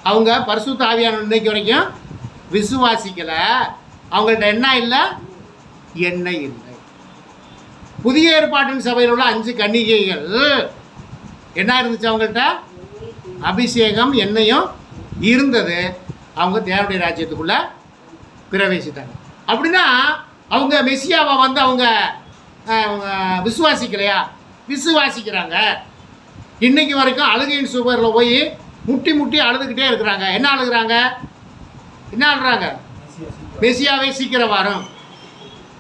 அவங்க பரிசுத்த ஆவியானவர் இன்னைக்கு வரைக்கும் விசுவாசிக்கல. அவங்கள்ட்ட என்ன இல்லை? எண்ணெய் இல்லை. புதிய ஏற்பாட்டின் சபையில் உள்ள 5 கன்னிகைகள் என்ன இருந்துச்சு? அவங்கள்ட்ட அபிஷேகம் எண்ணெயும் இருந்தது. அவங்க தேவனுடைய ராஜ்யத்துக்குள்ள பிரவேசித்தாங்க. அப்படின்னா அவங்க மெசியாவை வந்து அவங்க விசுவாசிக்கலையா? விசுவாசிக்கிறாங்க. இன்னைக்கு வரைக்கும் அழுகையின் சுவரில் போய் முட்டி முட்டி அழுதுகிட்டே இருக்கிறாங்க. என்ன அழுகிறாங்க? என்ன அழுறாங்க? மெசியாவை சீக்கிரம் வரும்,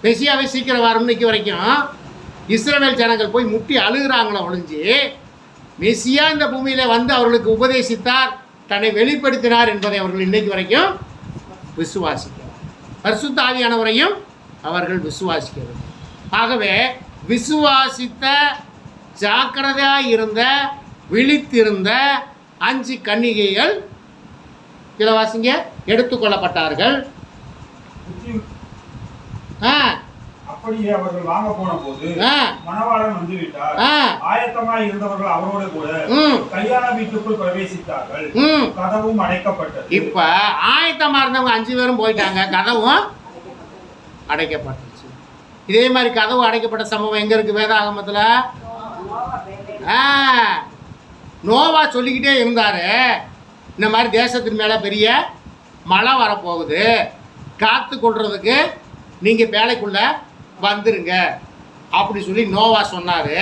மெசியாவை சீக்கிரம் வரும். இன்னைக்கு வரைக்கும் இஸ்ரவேல் ஜனங்கள் போய் முட்டி அழுகிறாங்களோ ஒழிஞ்சு மெசியா இந்த பூமியில வந்து அவர்களுக்கு உபதேசித்தார், தன்னை வெளிப்படுத்தினார் என்பதை அவர்கள் இன்னைக்கு வரைக்கும் விசுவாசிக்கிறார். பரிசுத்த ஆவியானவரையும் அவர்கள் விசுவாசிக்கிறார். ஆகவே விசுவாசித்த, ஜாக்கிரதையாக இருந்த, விழித்திருந்த 5 கன்னிகைகள் கிலவாசிங்க எடுத்துக்கொள்ளப்பட்டார்கள். அப்படியே அவர்கள் வாங்க போன போது மணவாளன் வந்து விட்டார். ஆயத்தமாய் இருந்தவர்கள் அவரோடு கூட கல்யாண வீட்டுக்குள் பிரவேசித்தார்கள். கதவும் அடைக்கப்பட்டது. இப்ப ஆயத்தமா இருந்தவங்க 5 பேரும் போயிட்டாங்க, கதவும் அடைக்கப்பட்டுச்சு. இதே மாதிரி கதவு அடைக்கப்பட்ட சம்பவம் எங்க இருக்கு வேதாகமத்துல? நோவா சொல்லிக்கிட்டே இருந்தாரு, இந்த மாதிரி தேசத்தின் மேல பெரிய மழை வரப்போகுது, காத்து கொள்றதுக்கு நீங்க வேலைக்குள்ள வந்துருங்க அப்படி சொல்லி நோவா சொன்னாரு.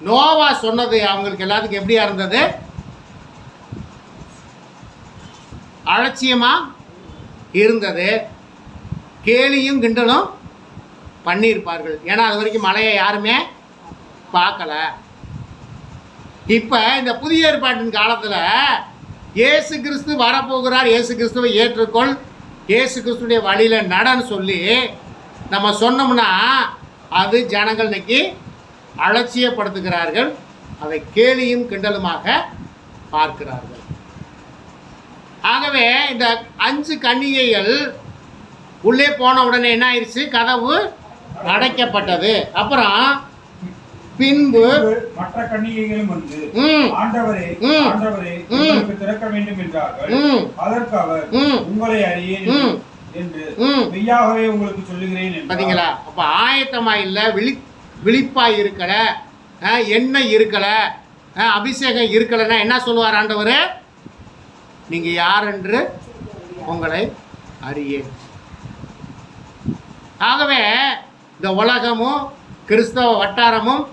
நோவா சொன்னது அவங்களுக்கு எல்லாத்துக்கும் எப்படியா இருந்தது? அலட்சியமா இருந்தது. கேலியும் கிண்டலும் பண்ணியிருப்பார்கள். ஏன்னா அது வரைக்கும் மழையை யாருமே பார்க்கல. இப்போ இந்த புதிய ஏற்பாட்டின் காலத்தில் இயேசு கிறிஸ்து வரப்போகிறார், இயேசு கிறிஸ்துவை ஏற்றுக்கொள், இயேசு கிறிஸ்துடைய வழியில் நடன்னு சொல்லி நம்ம சொன்னோம்னா அது ஜனங்கள் இன்னைக்கு அலட்சியப்படுத்துகிறார்கள், அதை கேலியும் கிண்டலுமாக பார்க்கிறார்கள். ஆகவே இந்த 5 கன்னிகைகள் உள்ளே போன உடனே என்ன ஆயிடுச்சு? கதவு அடைக்கப்பட்டது. அப்புறம் பின்பு மற்ற கன்னிகைகளும் வந்து ஆண்டவரே ஆண்டவரே உங்களுக்கு திறக்க வேண்டும் என்றார்கள். அதற்கு அவர் உங்களை அறியேன் என்று மெய்யாகவே உங்களுக்கு சொல்லுகிறேன் என்றார். பாத்தீங்களா? அப்ப ஆயத்தமா இல்ல, விழிப்பாய் இருக்கல, எண்ணெய் இருக்கல, அபிஷேகம் இருக்கலன்னா என்ன சொல்லுவார் ஆண்டவர்? நீங்க யார் என்று உங்களை அறியேன். ஆகவே இந்த உலகமும் கிறிஸ்தவ வட்டாரமும்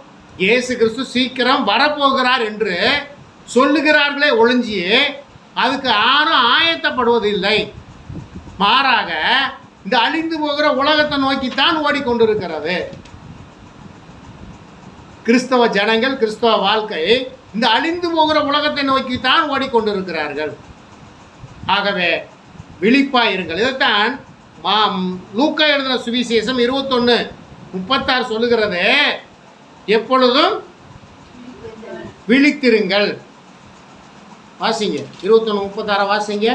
இயேசு கிறிஸ்து சீக்கிரம் வரப்போகிறார் என்று சொல்லுகிறார்களே ஒழிஞ்சி அதுக்கு யாரும் ஆயத்தப்படுவதில்லை. மாறாக இந்த அழிந்து போகிற உலகத்தை நோக்கித்தான் ஓடிக்கொண்டிருக்கிறது. கிறிஸ்தவ ஜனங்கள், கிறிஸ்தவ வாழ்க்கை இந்த அழிந்து போகிற உலகத்தை நோக்கித்தான் ஓடிக்கொண்டிருக்கிறார்கள். ஆகவே விழிப்பாயிருங்கள். இதைத்தான் லூக்கா எழுதின சுவிசேஷம் 21:36 சொல்லுகிறது, எப்பொழுதும் விழித்திருங்கள். வாசிங்க, 21:36 வாசிங்க.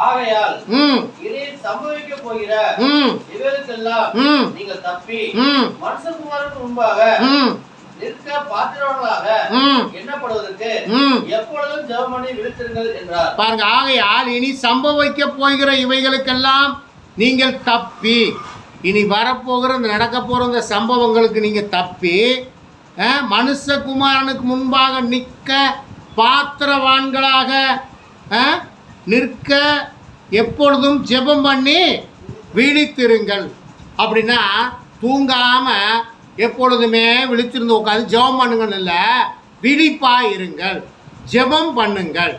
ஆகையால் இதை சம்பவிக்க போகிற இவருக்கெல்லாம் நீங்கள் தப்பி மனுஷகுமாரனுக்கு முன்பாக நிற்க பாத்திரவர்களாக எண்ணப்படுவதற்கு எப்பொழுதும் ஜெபம் பண்ணி விழித்திருங்கள் என்றார். பாருங்க, ஆகையால் இனி சம்பவிக்க போகிற இவைகளுக்கெல்லாம் நீங்கள் தப்பி, இனி வரப்போகிற நடக்க போகிற இந்த சம்பவங்களுக்கு நீங்கள் தப்பி மனுஷகுமாரனுக்கு முன்பாக நிற்க பாத்திரவான்களாக நிற்க எப்பொழுதும் ஜெபம் பண்ணி விழித்திருங்கள். அப்படின்னா தூங்காம எப்பொழுதுமே விழித்திருந்து உட்காந்து ஜெபம் பண்ணுங்கள் இல்லை, விழிப்பாய் இருங்கள், ஜெபம் பண்ணுங்கள்.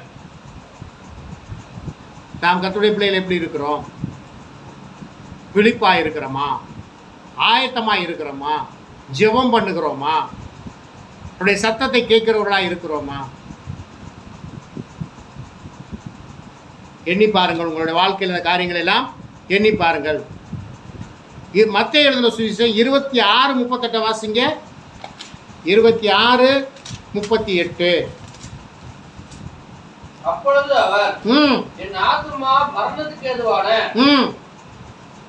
நாம் கர்த்தருடைய பிள்ளைகள் எப்படி இருக்கிறோம்? விழிப்பாய் இருக்கிறோமா? ஆயத்தமாக இருக்கிறோமா? ஜெபம் பண்ணுகிறோமா? அவருடைய சத்தத்தை கேட்கிறவர்களாக இருக்கிறோமா? எண்ணி பாருங்கள். உங்களுடைய வாழ்க்கையில் இந்த காரியங்கள் எல்லாம் எண்ணி பாருங்கள். மத்தேயு எழுதின சுவிசேஷம் 26:38 வாசிங்க. 26:38. அப்பொழுது அவர் என் ஆத்துமா மரணத்துக்கு ஏதுவான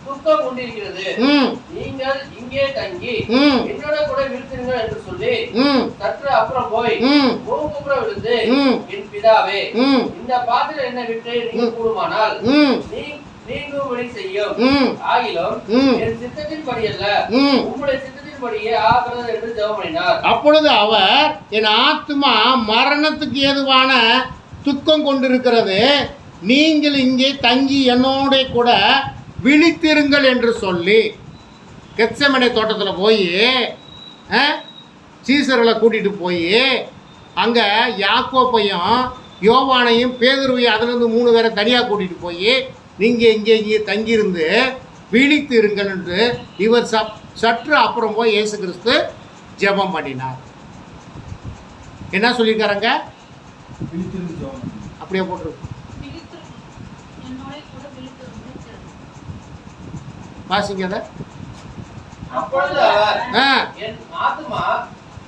துக்கம் கொண்டிருக்கிறது. ம் நீங்கள் இங்கே தங்கி ம் என்னோட கூட விழுத்துங்கள் என்று சொல்லி ம் சற்று அப்புறம் போய் ம் முகங்குப்புற விழுந்து, ம் என் பிதாவே, ம் இந்த பாத்திரம் என்னை விட்டு நீங்க கூடுமானால் ம் நீங்கும்படி செய்யும். ம் ஆகிலும் ம் என் சித்தத்தின்படி அல்ல, ம் உம்முடைய சித்தத்தின்படியே ஆகிறது என்று ஜெபம் பண்ணினார். அப்பொழுது அவர், என் ஆத்துமா மரணத்துக்கு ஏதுவான துக்கம் கொண்டிருக்கிறது, நீங்கள் இங்கே தங்கி என்னோட கூட விழித்திருங்கள் என்று சொல்லி கெத்செமனே தோட்டத்தில் போய் சீசர்களை கூட்டிகிட்டு போய் அங்கே யாக்கோப்பையும் யோவானையும் பேதுருவையும் அதுலேருந்து 3 பேரை தனியாக கூட்டிகிட்டு போய் நீங்கள் இங்கே தங்கியிருந்து விழித்து இருங்கள் என்று இவர் சற்று அப்புறம் போய் இயேசு கிறிஸ்து ஜெபம் பண்ணினார். என்ன சொல்லியிருக்காருங்க? விழித்திருந்து ஜெபம் பண்ணுங்க. அப்படியே போட்டிருக்கு. வாசிங்க அதை. அப்பொழுது அவர், ஆ என் ஆத்துமா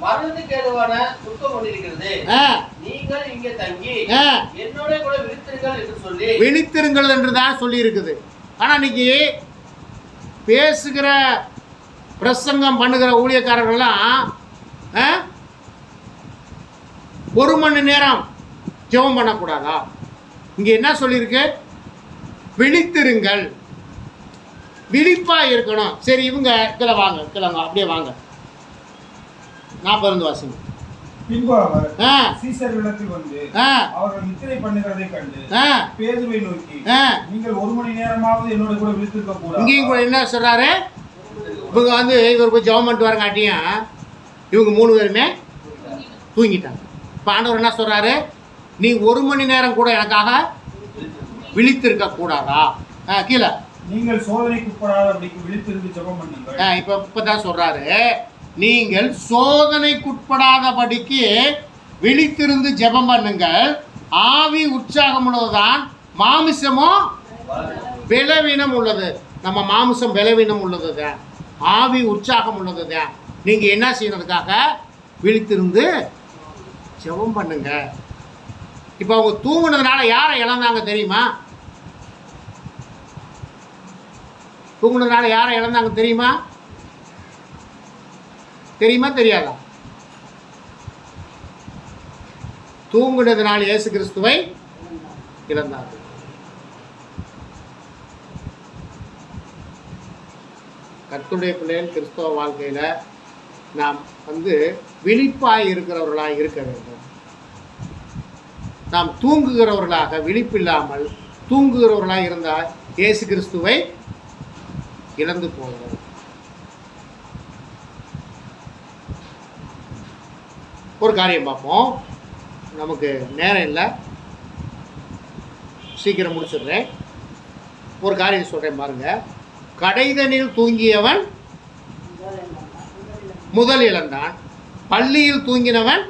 மரணத்துக்கு ஏதுவான துக்கம் கொண்டிருக்கிறது, ஆ நீங்கள் இங்கே தங்கி ஆ என்னோட கூட விழித்திருங்கள் என்று சொல்லி விழித்திருங்கள் என்று தான் சொல்லியிருக்குது. ஆனால் இன்னைக்கு பேசுகிற பிரசங்கம் பண்ணுகிற ஊழியக்காரர்கள்லாம் 1 மணி நேரம் ஜெபம் பண்ணக்கூடாதா? இங்கே என்ன சொல்லியிருக்கு? விழித்திருங்கள், விழிப்பாக இருக்கணும். சரி, இவங்க கீழே வாங்க, அப்படியே வாங்க. 40 வாசிங்க. பின்பு அவர் ஆ சீசர்களிடத்தில் வந்து ஆ அவர்கள் நித்திரை பண்ணுகிறதை கண்டு ஆ பேதுருவை நோக்கி, ஆ நீங்கள் 1 மணி நேரமாவது என்னோட கூட விழித்திருக்க கூடாது. இங்கேயும் கூட என்ன சொல்கிறாரு? இவங்க வந்து இவர் போய் ஜெபம் பண்ணிட்டு வரங்காட்டியும் இவங்க 3 பேருமே தூங்கிட்டாங்க. இப்போ ஆண்டவர் என்ன சொல்கிறாரு? நீ 1 மணி நேரம் கூட எனக்காக விழித்திருக்க கூடாதா? கீழே நீங்கள் சோதனைக்கு உட்படாதபடிக்கு விழித்திருந்து ஜெபம் பண்ணுங்கள். இப்போ தான் சொல்கிறாரு, நீங்கள் சோதனைக்குட்படாதபடிக்கு விழித்திருந்து ஜெபம் பண்ணுங்கள். ஆவி உற்சாகம் உள்ளதுதான், மாமிசமோ பலவீனம் உள்ளது. நம்ம மாமிசம் பலவீனம் உள்ளது தான், ஆவி உற்சாகம் உள்ளது தான். நீங்கள் என்ன செய்யறதுக்காக? விழித்திருந்து ஜெபம் பண்ணுங்க. இப்போ அவங்க தூங்குனதுனால யாரை இழந்தாங்க தெரியுமா? தூங்குனதுனால யாரை இழந்தாங்க தெரியுமா? தெரியாதா? தூங்குனதுனால இயேசு கிறிஸ்துவை இழந்தார்கள். கர்த்தருடைய பிள்ளைகள் கிறிஸ்தவ வாழ்க்கையில் நாம் விழிப்பாய் இருக்கிறவர்களாக இருக்க வேண்டும். நாம் தூங்குகிறவர்களாக, விழிப்பில்லாமல் தூங்குகிறவர்களாக இருந்தால் இயேசு கிறிஸ்துவை இழந்து போகிறோம். ஒரு காரியம் பார்ப்போம், நமக்கு நேரம் இல்லை, சீக்கிரம் முடிச்சிடுறேன். ஒரு காரியம் சொல்கிறேன் பாருங்க. கடைதனில் தூங்கியவன் முதல் இழந்தான், பள்ளியில் தூங்கினவன்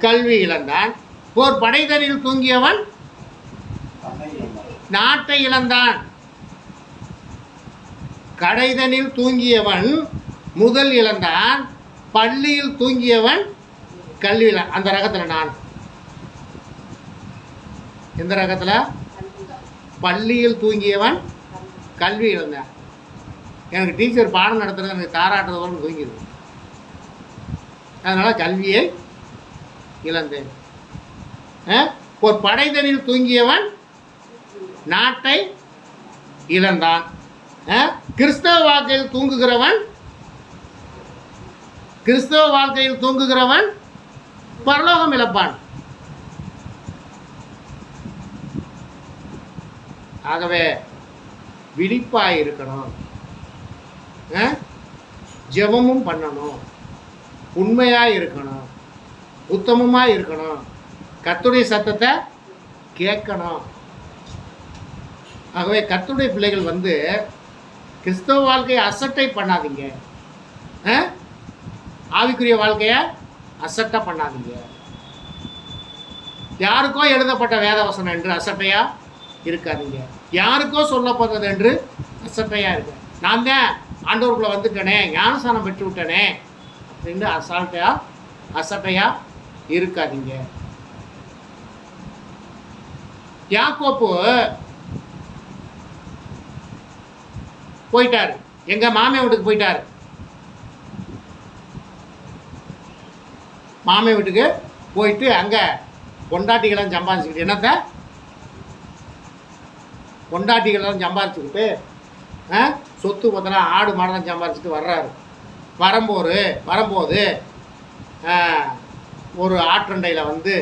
கல்வி இழந்தான், போர் படைதனில் தூங்கியவன் நாட்டை இழந்தான். கடைதனில் தூங்கியவன் முதல் இழந்தான், பள்ளியில் தூங்கியவன் கல்வி அந்த ரகத்தில் நான் எந்த ரகத்தில்? பள்ளியில் தூங்கியவன் கல்வி இழந்தான். எனக்கு டீச்சர் பாடம் நடத்துறது எனக்கு தாராட்டுறதோடு தூங்கிடுது, அதனால் கல்வியை இழந்தேன். ஒரு படைதனில் தூங்கியவன் நாட்டை இழந்தான். கிறிஸ்தவ வாழ்க்கையில் தூங்குகிறவன் பரலோகம் இழப்பான். ஆகவே விழிப்பாய் இருக்கணும், ஜெபமும் பண்ணணும், உண்மையாக இருக்கணும், உத்தமமாக இருக்கணும், கர்த்தருடைய சத்தத்தை கேட்கணும். ஆகவே கர்த்தருடைய பிள்ளைகள் கிறிஸ்தவ வாழ்க்கையை அசட்டை பண்ணாதீங்க, ஆவிக்குரிய வாழ்க்கையை அசட்டை பண்ணாதீங்க. யாருக்கோ எழுதப்பட்ட வேதவசனம் என்று அசட்டையாக இருக்காதீங்க, யாருக்கோ சொல்லப்படுறது என்று அசட்டையாக இருக்க. நான் தான் ஆண்டவருக்குள்ளே வந்துட்டேனே, ஞானஸ்நானம் பெற்று விட்டேனே அப்படின்னு அசட்டையாக இருக்காதீங்க. யாக்கோப்பு போயிட்டார், எங்கள் மாமியார் வீட்டுக்கு போயிட்டார். மாமியார் வீட்டுக்கு போயிட்டு அங்கே பொண்டாட்டிகளாம் சம்பாதிச்சுக்கிட்டு, என்னத்த பொண்டாட்டிகளாம் சம்பாதிச்சுக்கிட்டு சொத்து பத்திரம் ஆடு மாடெல்லாம் சம்பாதிச்சுட்டு வர்றாரு. வரும்போது ஒரு ஆற்றண்டையில் வந்து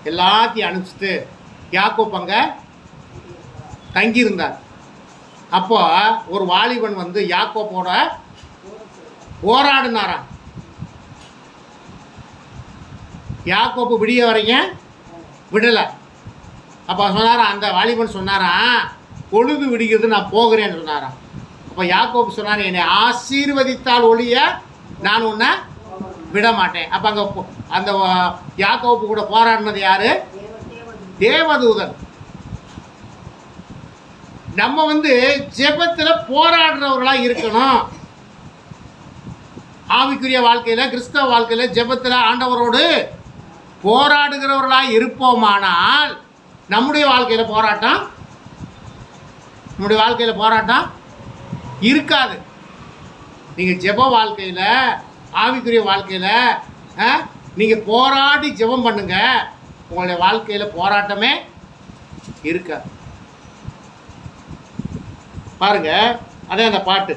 எல்லாத்தையும் அனுப்பிச்சிட்டு யாக்கோப் அங்கே தங்கியிருந்தார். அப்போ ஒரு வாலிபன் வந்து யாக்கோப்போட போராடினாராம். யாக்கோப்பு விடிய வரைக்கும் விடலை. அப்போ சொன்னாராம், அந்த வாலிபன் சொன்னாராம், பொழுது விடுகிறது, நான் போகிறேன்னு சொன்னாராம். அப்போ யாக்கோப்பு சொன்னார், என்னை ஆசீர்வதித்தால் ஒழிய நான் உன்னை விட மாட்டேன். அப்போ அங்கே அந்த யாக்கோப்பு கூட போராடினது யாரு? தேவதூதன். நம்ம வந்து ஜெபத்தில் போராடுறவர்களாக இருக்கணும். ஆவிக்குரிய வாழ்க்கையில், கிறிஸ்தவ வாழ்க்கையில் ஜெபத்தில் ஆண்டவரோடு போராடுகிறவர்களாக இருப்போமானால் நம்முடைய வாழ்க்கையில் போராட்டம் இருக்காது. நீங்கள் ஜெப வாழ்க்கையில், ஆவிக்குரிய வாழ்க்கையில் நீங்கள் போராடி ஜெபம் பண்ணுங்க, உங்களுடைய வாழ்க்கையில் போராட்டமே இருக்காது. பாருங்க, அதே அந்த பாட்டு,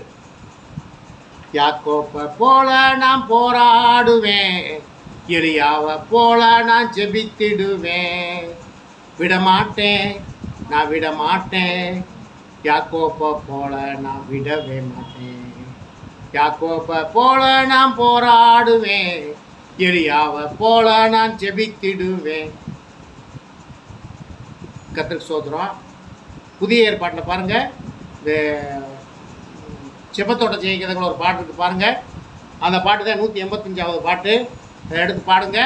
யாக்கோப்பை போல நான் போராடுவேன், எலியாவை போல நான் ஜெபித்திடுவேன், நான் விட மாட்டேன், யாக்கோப்பை போல நான் விடவே மாட்டேன், யாக்கோப்பை போல நான் போராடுவேன், எலியாவை போல நான் ஜெபித்திடுவேன். கர்த்தருக்கு ஸ்தோத்திரம். புதிய ஏற்பாட்டில் பாருங்கள், இந்த செபத்தோட்ட ஜெயிக்கிறதுக்குள்ள ஒரு பாட்டு இருக்குது பாருங்கள். அந்த பாட்டு தான் 185வது பாட்டு. அதை எடுத்து பாடுங்க.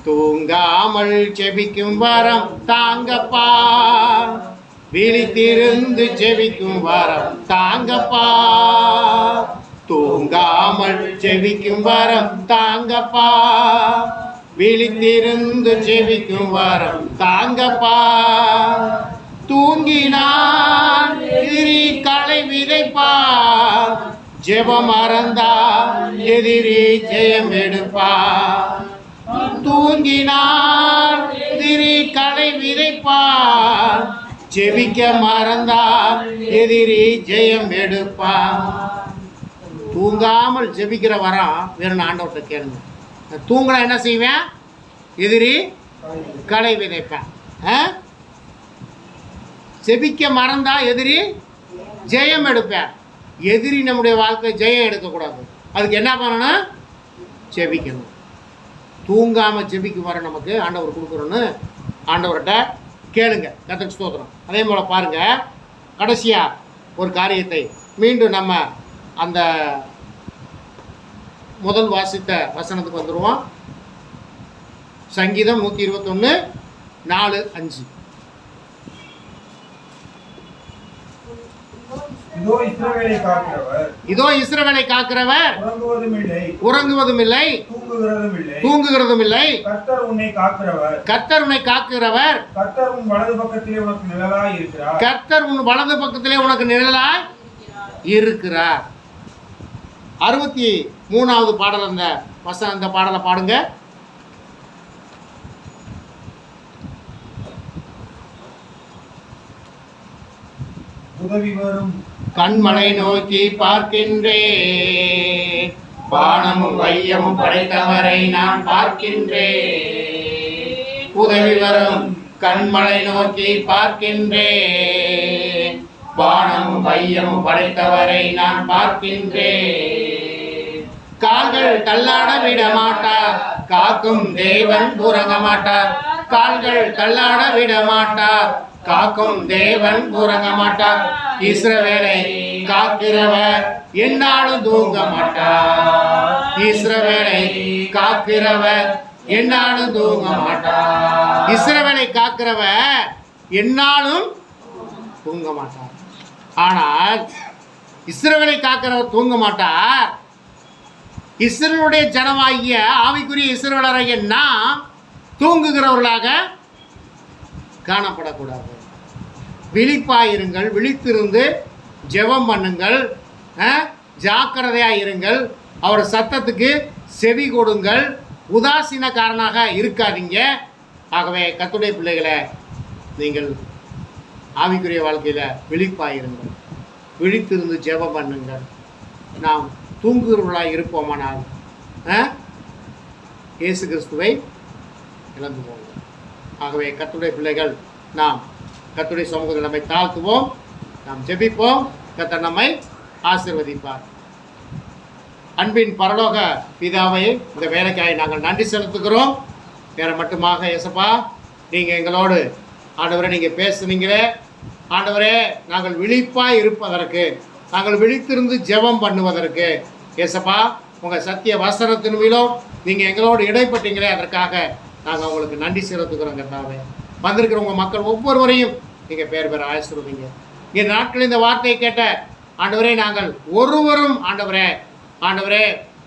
தூங்காமல் செபிக்கும் வரம் தாங்கப்பா, விழித்திருந்து செபிக்கும் வரம் தாங்கப்பா, தூங்காமல் செபிக்கும் வரம் தாங்கப்பா, விழித்திருந்து செபிக்கும் வரம் தாங்கப்பா, தூங்கினான் எதிரி களை விதைப்பார், ஜெபம் மறந்தா எதிரி ஜெயம் எடுப்பார், தூங்கினான் எதிரி களை விதைப்பார், ஜெபிக்க மறந்தா எதிரி ஜெயம் எடுப்பார். தூங்காமல் ஜெபிக்கிற வரம் வேணும்னு ஆண்டவர்கிட்ட கேளுங்க. தூங்கினா என்ன செய்வேன்? எதிரி களை விதைப்பேன். செபிக்க மறந்தா எதிரி ஜெயம் எடுப்பேன். எதிரி நம்முடைய வாழ்க்கை ஜெயம் எடுக்கக்கூடாது. அதுக்கு என்ன பண்ணணும்? ஜெபிக்கணும். தூங்காமல் ஜெபிக்கும் வர நமக்கு ஆண்டவர் கொடுக்குறோன்னு ஆண்டவர்கிட்ட கேளுங்க. கர்த்தருக்கு ஸ்தோத்திரம். அதே போல் பாருங்கள், கடைசியாக ஒரு காரியத்தை மீண்டும் நம்ம அந்த முதல் வாசித்த வசனத்துக்கு வந்துடுவோம். சங்கீதம் 121 4-5. இதோ இஸ்ரவேலை காக்கிறவர் உறங்குவதும் இல்லை தூங்குகிறதும் இல்லை. கர்த்தர் உன்னை காக்கிறவர். கர்த்தர் உன் வலது பக்கத்திலே உனக்கு நிழலாய் இருக்கிறார். 63வது பாடல் அந்த பாடலை பாடுங்க. உதவி வரும் கண்மலை நோக்கி பார்க்கின்றேன், வானமும் வையமும் படைத்தவரை நான் பார்க்கின்றேன். உதவி வரும் கண்மலை நோக்கி பார்க்கின்றேன், வானமும் வையமும் படைத்தவரை நான் பார்க்கின்றேன். கால்கள் தள்ளாட விட மாட்டார், காக்கும் தேவன் உறங்க மாட்டார். கால்கள் தள்ளாட விட மாட்டார், காக்கும் தேவன் உறங்க மாட்டார். இஸ்ரவேலை காக்கிறவர் என்னாலும் தூங்க மாட்டார். இஸ்ரவேலை காக்கிறவர் என்னாலும் தூங்க மாட்டார். இஸ்ரவேலை காக்கிறவர் என்னாலும் தூங்க மாட்டார். ஆனால் இஸ்ரவேலை காக்கிறவர் தூங்க மாட்டார். இஸ்ரவேலுடைய ஜனமாகிய ஆவிக்குரிய இஸ்ரவேலராகிய நாம் தூங்குகிறவர்களாக காணப்படக்கூடாது. விழிப்பாயிருங்கள், விழித்திருந்து ஜெபம் பண்ணுங்கள், ஜாக்கிரதையாக இருங்கள், அவர் சத்தத்துக்கு செவி கொடுங்கள், உதாசீனக்காரனாக இருக்காதீங்க. ஆகவே கர்த்தருடைய பிள்ளைகளை நீங்கள் ஆவிக்குரிய வாழ்க்கையில் விழிப்பாயிருங்கள், விழித்திருந்து ஜெபம் பண்ணுங்கள். நாம் தூங்குகிறவர்களாக இருப்போமானால் இயேசு கிறிஸ்துவை இழந்து போவோம். ஆகவே கர்த்தருடைய பிள்ளைகள் நாம் கர்த்தருடைய சமூகத்தில் நம்மை தாழ்த்துவோம், நாம் ஜெபிப்போம். கர்த்தர் நம்மை ஆசீர்வதிப்பார். அன்பின் பரலோக பிதாவை, இந்த வேலைக்காய் நாங்கள் நன்றி செலுத்துகிறோம். வேறு மட்டுமாக ஏசப்பா, நீங்கள் எங்களோடு ஆண்டவரே நீங்கள் பேசுனீங்களே ஆண்டவரே, நாங்கள் விழிப்பாக இருப்பதற்கு, நாங்கள் விழித்திருந்து ஜெபம் பண்ணுவதற்கு ஏசப்பா, உங்கள் சத்திய வசனத்தின் மூலம் நீங்கள் எங்களோடு இடைப்பட்டீங்களே, அதற்காக நாங்கள் உங்களுக்கு நன்றி செலுத்துக்கிறோம். கர்த்தாவே, வந்திருக்கிற உங்கள் மக்கள் ஒவ்வொருவரையும் நீங்கள் பேர் ஆசீர்வதிங்க. இங்கே நாட்கள் இந்த வார்த்தையை கேட்ட ஆண்டவரே, நாங்கள் ஒருவரும் ஆண்டவரே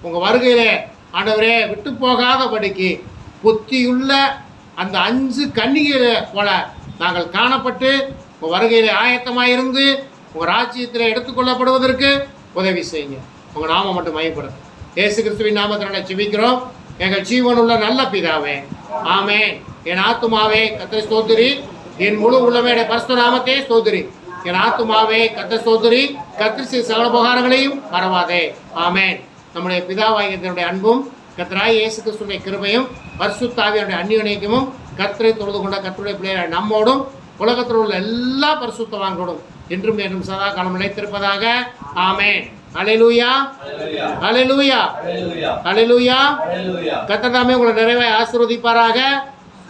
உங்கள் வருகையிலே ஆண்டவரே விட்டு போகாதபடிக்கு புத்தியுள்ள அந்த 5 கன்னிகைகளை போல நாங்கள் காணப்பட்டு உங்கள் வருகையிலே ஆயத்தமாக இருந்து உங்கள் ராஜ்யத்தில் எடுத்துக்கொள்ளப்படுவதற்கு உதவி செய்யுங்க. உங்கள் நாமம் மட்டும் மையப்படும். இயேசு கிறிஸ்துவின் நாமத்தினால ஜெபிக்கிறோம் எங்கள் ஜீவனுள்ள நல்ல பிதாவே, ஆமென். என் ஆத்துமாவே கர்த்தரை ஸ்தோத்திரி, என் முழு உள்ளமே பரிசுத்த நாமத்தை ஸ்தோத்திரி. என் ஆத்துமாவே கர்த்தரை ஸ்தோத்திரி, கர்த்தர் செய்த சகல உபகாரங்களையும் மறவாதே, ஆமென். நம்முடைய பிதாவாகிய அன்பும் கர்த்தராகிய இயேசு கிறிஸ்துவின் கிருபையும் பரிசுத்த ஆவியானுடைய அந்நியனைக்கும் கர்த்தரை தொழுது கொண்ட கர்த்தருடைய பிள்ளைகள் நம்மோடும் உலகத்தில் உள்ள எல்லா பரிசுத்தவான்களோடும் என்றும் என்றும் சதா காலம் நிலைத்திருப்பதாக, ஆமென். அல்லேலூயா, அல்லேலூயா, அல்லேலூயா. கர்த்தர் தாமே உங்களை நிறைவாய் ஆசீர்வதிப்பாராக.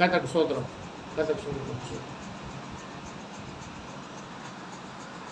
கர்த்தருக்கு ஸ்தோத்திரம், கர்த்தருக்கு ஸ்தோத்திரம்.